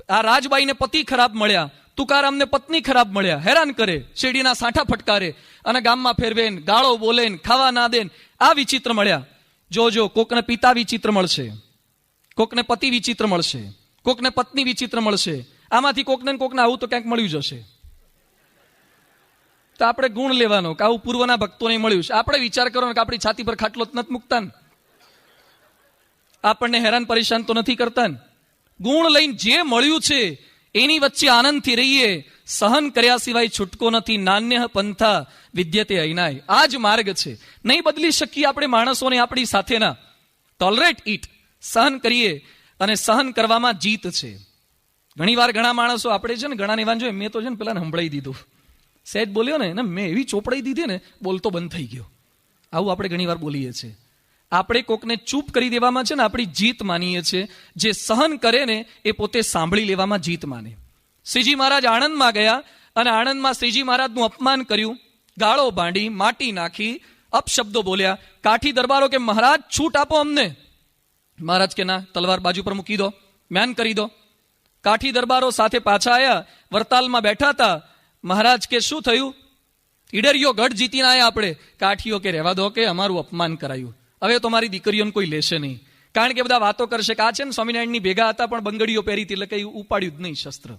આ રાજબાઈને પતિ ખરાબ મળ્યા, તુકારામને પત્ની ખરાબ મળ્યા, હેરાન કરે, શેરડીના સાંઠા ફટકારે અને ગામમાં ફેરવે, ગાળો બોલે, ખાવા ના દે. આ વિચિત્ર મળ્યા. જોજો, કોકને પિતા વિચિત્ર મળશે, કોકને પતિ વિચિત્ર મળશે, કોકને પત્ની વિચિત્ર મળશે. આમાંથી કોકને આવું તો ક્યાંક મળ્યું જશે. તો આપણે ગુણ લેવાનો કે આવું પૂર્વના ભક્તોને મળ્યું છે. આપણે વિચાર કરવાનો કે આપણી છાતી પર ખાટલો જ નથી મૂકતા ને, આપણને હેરાન પરેશાન તો નથી કરતા ને. ગુણ લઈને જે મળ્યું છે એની વચ્ચે આનંદથી રહીએ. સહન કર્યા સિવાય છૂટકો નથી. નાન્ય પંથા વિદ્યતે અયનાય. આ જ માર્ગ છે. નહીં બદલી શકીએ આપણે માણસોને આપણી સાથેના. ટોલરેટ ઇટ, સહન કરીએ, અને સહન કરવામાં જીત છે. ઘણી વાર ઘણા માણસો, આપણે છે ને ઘણા એવા જોઈએ, મેં તો છે ને પેલા સંભળાઈ દીધું, સહેજ બોલ્યો ને મેં એવી ચોપડાઈ દીધી ને, બોલતો બંધ થઈ ગયો. આવું આપણે ઘણી વાર બોલીએ છીએ. આપણે કોકને ચૂપ કરી દેવામાં છે ને આપણી જીત માનીએ છીએ. જે સહન કરે ને એ પોતે સાંભળી લેવામાં જીત માને. શ્રીજી મહારાજ આણંદમાં ગયા અને આણંદમાં શ્રીજી મહારાજનું અપમાન કર્યું, ગાળો ભાંડી, માટી નાખી, અપશબ્દો બોલ્યા. કાઠી દરબારો કે મહારાજ છૂટ આપો અમને. મહારાજ કે ના, તલવાર બાજુ પર મૂકી દો, મ્યાન કરી દો. કાઠી દરબારો સાથે પાછા આવ્યા, વરતાલમાં બેઠા હતા. મહારાજ કે શું થયું? ઈડરિયો ગઢ જીતીને આવ્યા આપણે. કાઠીઓ કે રહેવા દો, કે અમારું અપમાન કરાયું, હવે તો મારી દીકરીઓને કોઈ લેશે નહીં. કારણ કે બધા વાતો કરશે કે આ છે ને સ્વામિનારાયણની ભેગા હતા પણ બંગડીઓ પહેરી હતી, એટલે કઈ ઉપાડ્યું જ નહીં શસ્ત્ર.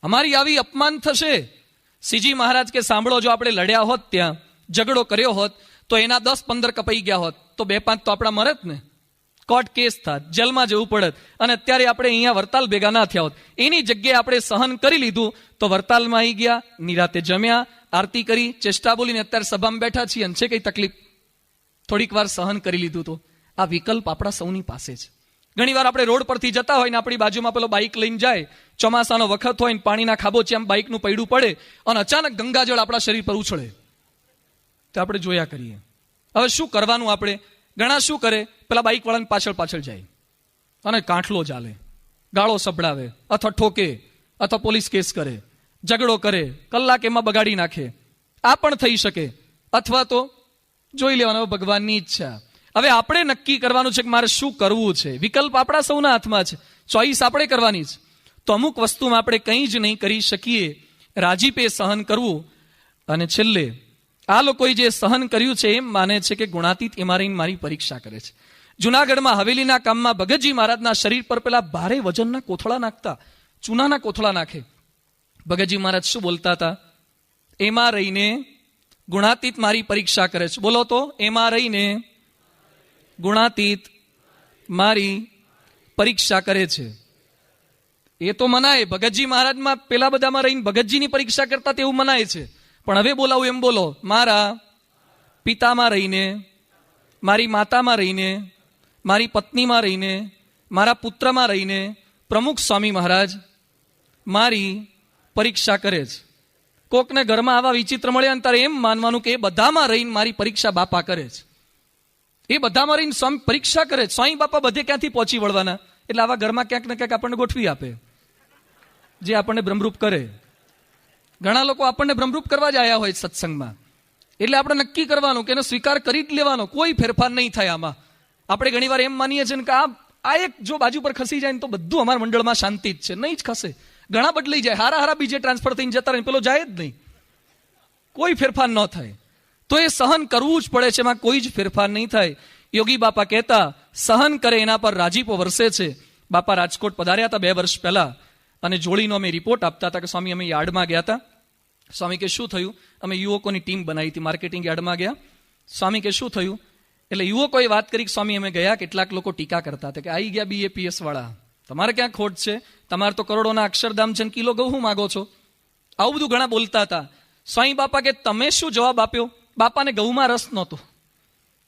અમારી આવી અપમાન થશે. શ્રીજી મહારાજ કે સાંભળો, જો આપણે લડ્યા હોત, ત્યાં ઝઘડો કર્યો હોત, તો એના 10-15 કપાઈ ગયા હોત, તો 2-5 તો આપણા મરત ને, કોર્ટ કેસ થાત, જેલમાં જવું પડત, અને અત્યારે આપણે અહીંયા વરતાલ ભેગા ના થયા હોત. એની જગ્યાએ આપણે સહન કરી લીધું તો વરતાલમાં આવી ગયા, નિરાતે જમ્યા, આરતી કરી, ચેષ્ટા બોલીને અત્યારે સભામાં બેઠા છીએ. અને છે કઈ તકલીફ? થોડીક વાર સહન કરી લીધું તો. આ વિકલ્પ આપણા સૌની પાસે છે. ઘણી વાર આપણે રોડ પરથી જતા હોય ને આપણી બાજુમાં પેલો બાઇક લઈને જાય, ચોમાસાનો વખત હોય ને પાણીના ખાબોચિયામાં બાઇકનું પૈડું પડે અને અચાનક ગંગાજળ આપણા શરીર પર ઉછળે, તો આપણે જોયા કરીએ. હવે શું કરવાનું આપણે? ઘણા શું કરે, પેલા બાઇક વાળાને પાછળ પાછળ જાય અને કાંઠલો ચાલે, ગાળો સંભળાવે, અથવા ઠોકે, અથવા પોલીસ કેસ કરે, ઝઘડો કરે, કલાક એમાં બગાડી નાખે. આ પણ થઈ શકે. અથવા તો જોઈ લેવાનું, ભગવાનની ઈચ્છા. હવે આપણે નક્કી કરવાનું છે કે મારે શું કરવું છે. વિકલ્પ આપણા સૌના હાથમાં છે, ચોઈસ આપણે કરવાની છે. તો અમુક વસ્તુમાં આપણે કંઈ જ નહીં કરી શકીએ. રાજીપે સહન કરવું. અને છેલ્લે આ લોકોએ જે સહન કર્યું છે એમ માને છે કે ગુણાતીત મારી પરીક્ષા કરે છે. જુનાગઢમાં હવેલીના કામમાં ભગતજી મહારાજના શરીર પર પેલા ભારે વજનના કોથળા નાખતા, ચૂનાના કોથળા નાખે. ભગતજી મહારાજ શું બોલતા હતા? એમાં રહીને ગુણાતીત મારી પરીક્ષા કરે છે. બોલો તો, એમાં રહીને ગુણાતીત મારી પરીક્ષા કરે છે. એ તો મનાય, ભગતજી મહારાજમાં પેલા બધામાં રહીને ભગતજીની પરીક્ષા કરતા તેવું મનાય છે. પણ હવે બોલાવું એમ બોલો, મારા પિતામાં રહીને, મારી માતામાં રહીને, મારી પત્નીમાં રહીને, મારા પુત્રમાં રહીને પ્રમુખ સ્વામી મહારાજ મારી પરીક્ષા કરે છે. કોકને ઘરમાં આવા વિચિત્ર મળ્યા ને તારે એમ માનવાનું કે એ બધામાં રહીને મારી પરીક્ષા બાપા કરે છે. એ બધામાં રહીને સ્વામી પરીક્ષા કરે છે. સ્વામી બાપા બધે ક્યાંથી પહોંચી વળવાના? એટલે આવા ઘરમાં ક્યાંક ને ક્યાંક આપણને ગોઠવી આપે, જે આપણને ભ્રમરૂપ કરે. ઘણા લોકો આપણને ભ્રમરૂપ કરવા જ આવ્યા હોય સત્સંગમાં. એટલે આપણે નક્કી કરવાનું કે એનો સ્વીકાર કરી જ લેવાનો, કોઈ ફેરફાર નહીં થાય આમાં. આપણે ઘણી વાર એમ માનીએ છીએ કે આ એક જો બાજુ પર ખસી જાય ને તો બધું અમારા મંડળમાં શાંતિ જ છે. નહીં જ ખસે, ઘણા બદલાઈ જાય, હારા બીજે ટ્રાન્સફર થઈને જતા રહે, પેલો જાય જ નહીં, કોઈ ફેરફાર ન થાય. તો એ સહન કરવું જ પડે છે, એમાં કોઈ જ ફેરફાર નહીં થાય. યોગી બાપા કહેતા, સહન કરે એના પર રાજીપો વરસે છે. બાપા રાજકોટ પધાર્યા હતા 2 વર્ષ પહેલા, અને જોડીનો અમે રિપોર્ટ આપતા હતા કે સ્વામી અમે યાર્ડમાં ગયા હતા. સ્વામી કે શું થયું? અમે યુવકોની ટીમ બનાવી હતી, માર્કેટિંગ યાર્ડમાં ગયા. સ્વામી કે શું થયું? એટલે યુવકોએ વાત કરી કે સ્વામી અમે ગયા, કેટલાક લોકો ટીકા કરતા હતા કે આવી ગયા BAPS વાળા, તમારે ક્યાં ખોટ છે? તમારે તો કરોડોના અક્ષરધામ છે, કિલો ઘઉં શું માગો છો? આવું બધું ઘણા બોલતા હતા. સ્વામી બાપા કે તમે શું જવાબ આપ્યો? બાપાને ઘઉંમાં રસ નહોતો.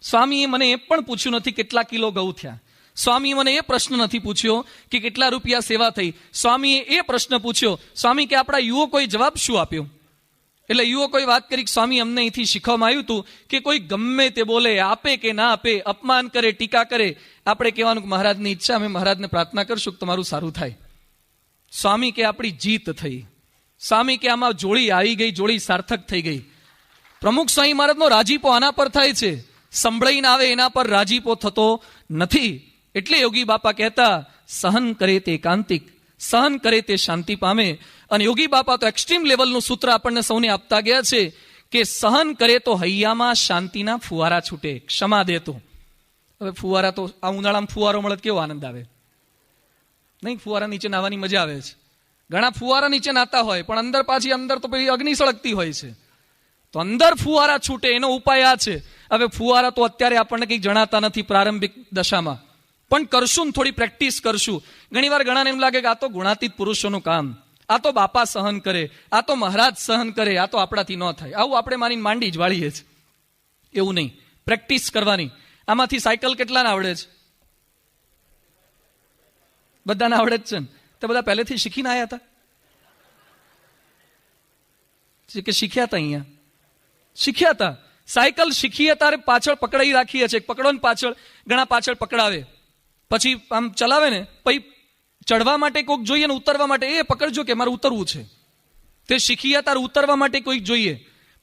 સ્વામીએ મને એ પણ પૂછ્યું નથી કેટલા કિલો ઘઉં થયા. સ્વામીએ મને એ પ્રશ્ન નથી પૂછ્યો કે કેટલા રૂપિયા સેવા થઈ. સ્વામીએ એ પ્રશ્ન પૂછ્યો, સ્વામી કે આપણા યુવકોએ જવાબ શું આપ્યો? એટલે યુવકોએ વાત કરી કે સ્વામી અમને અહીંથી શીખવામાં આવ્યું હતું કે કોઈ ગમે તે બોલે, આપે કે ના આપે, અપમાન કરે, ટીકા કરે, આપણે કહેવાનું કે મહારાજની ઈચ્છા, અમે મહારાજને પ્રાર્થના કરશું કે તમારું સારું થાય. સ્વામી કે આપણી જીત થઈ. સ્વામી કે આમાં જોડી આવી ગઈ, જોડી સાર્થક થઈ ગઈ. પ્રમુખ સ્વામી મહારાજનો રાજીપો આના પર થાય છે, સંભળાઈને આવે એના પર રાજીપો થતો નથી. એટલે યોગી બાપા કહેતા, સહન કરે તે એકાંતિક, સહન કરે તે શાંતિ પામે. અને યોગી બાપા તો એક્સ્ટ્રીમ લેવલનું સૂત્ર આપણને સૌને આપતા ગયા છે કે સહન કરે તો હૈયામાં શાંતિના ફુવારા છૂટે, ક્ષમા દે તો. હવે ફુવારા તો આ ઉનાળામાં ફુવારો મળે કેવો આનંદ આવે નહીં? ફુવારા નીચે નાહવાની મજા આવે છે. ઘણા ફુવારા નીચે નાતા હોય પણ અંદર પાછી અંદર તો પછી અગ્નિ સળગતી હોય છે. તો અંદર ફુવારા છૂટે એનો ઉપાય આ છે. હવે ફુવારા તો અત્યારે આપણને કંઈક જણાતા નથી પ્રારંભિક દશામાં, પણ કરશું ને થોડી પ્રેક્ટિસ કરશું. ઘણી વાર ઘણાને એમ લાગે કે આ તો ગુણાતીત પુરુષોનું કામ, આ તો બાપા સહન કરે, આ તો મહારાજ સહન કરે, આ તો આપણાથી ન થાય. આવું આપણે માનીને માંડી જ વાળીએ છીએ. એવું નહીં, પ્રેક્ટિસ કરવાની. આમાંથી સાયકલ કેટલાને આવડે છે? બધાને આવડે જ છે ને? તો બધા પહેલેથી શીખીને આવ્યા હતા કે શીખ્યા હતા? અહીંયા શીખ્યા હતા. સાયકલ શીખીએ તારે પાછળ પકડાઈ રાખીએ છીએ, પકડો ને પાછળ, ઘણા પાછળ પકડાવે, પછી આમ ચલાવે ને, પછી ચડવા માટે કોઈક જોઈએ ને ઉતરવા માટે એ પકડજો કે મારે ઉતરવું છે. તે શીખીએ તારે ઉતરવા માટે કોઈક જોઈએ.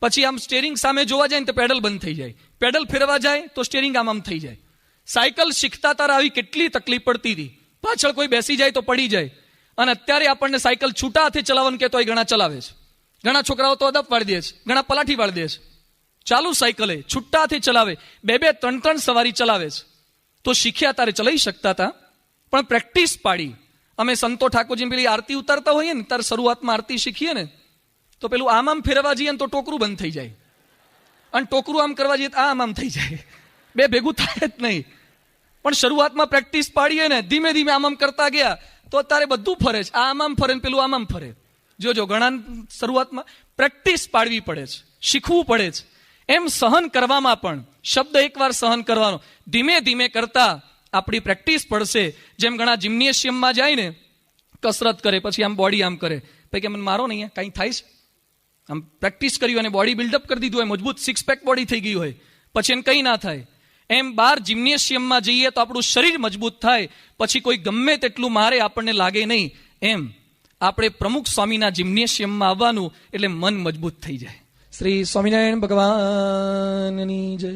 પછી આમ સ્ટેરિંગ સામે જોવા જાય ને તો પેડલ બંધ થઈ જાય, પેડલ ફેરવા જાય તો સ્ટેરિંગ આમ થઈ જાય. સાયકલ શીખતા તારે આવી કેટલી તકલીફ પડતી હતી, પાછળ કોઈ બેસી જાય તો પડી જાય. અને અત્યારે આપણને સાયકલ છૂટા હાથે ચલાવવાનું કહેતો હોય ઘણા ચલાવે છે. ઘણા છોકરાઓ તો અદપ વાળી દે છે, ઘણા પલાઠી વાળી દે છે. ચાલુ સાયકલે છૂટા હાથે ચલાવે, 2-2, 3-3 સવારી ચલાવે છે. તો શીખ્યા તારે ચલાવી શકતા હતા, પણ પ્રેક્ટિસ પાડી. અમે સંતો ઠાકોરજીની પેલી આરતી ઉતારતા હોઈએ ને ત્યારે શરૂઆતમાં આરતી શીખીએ ને તો પેલું આમ ફેરવા જઈએ ને તો ટોકરું બંધ થઈ જાય, અને ટોકરું આમ કરવા જઈએ તો આમ થઈ જાય, બે ભેગું થાય જ નહીં. પણ શરૂઆતમાં પ્રેક્ટિસ પાડીએ ને, ધીમે ધીમે આમ કરતા ગયા તો અત્યારે બધું ફરે છે. આમ ફરે ને પેલું આમ ફરે. જોજો ઘણા શરૂઆતમાં પ્રેક્ટિસ પાડવી પડે છે, શીખવું પડે છે. એમ સહન કરવામાં પણ શબ્દ એકવાર સહન કરવાનો, ધીમે ધીમે કરતા આપણી પ્રેક્ટિસ પડશે. જેમ ઘણા જિમ્નેશિયમમાં જાય ને, કસરત કરે, પછી આમ બોડી આમ કરે, પછી કે મને મારો નહીં કંઈ થાય છે, આમ પ્રેક્ટિસ કર્યું અને બોડી બિલ્ડઅપ કરી દીધું હોય, મજબૂત 6-પેક બોડી થઈ ગઈ હોય, પછી એને કંઈ ના થાય. એમ બહાર જિમ્નેશિયમમાં જઈએ તો આપણું શરીર મજબૂત થાય, પછી કોઈ ગમે તેટલું મારે આપણને લાગે નહીં. એમ આપણે પ્રમુખ સ્વામીના જિમ્નેશિયમમાં આવવાનું એટલે મન મજબૂત થઈ જાય. શ્રી સ્વામિનારાયણ ભગવાનની જય.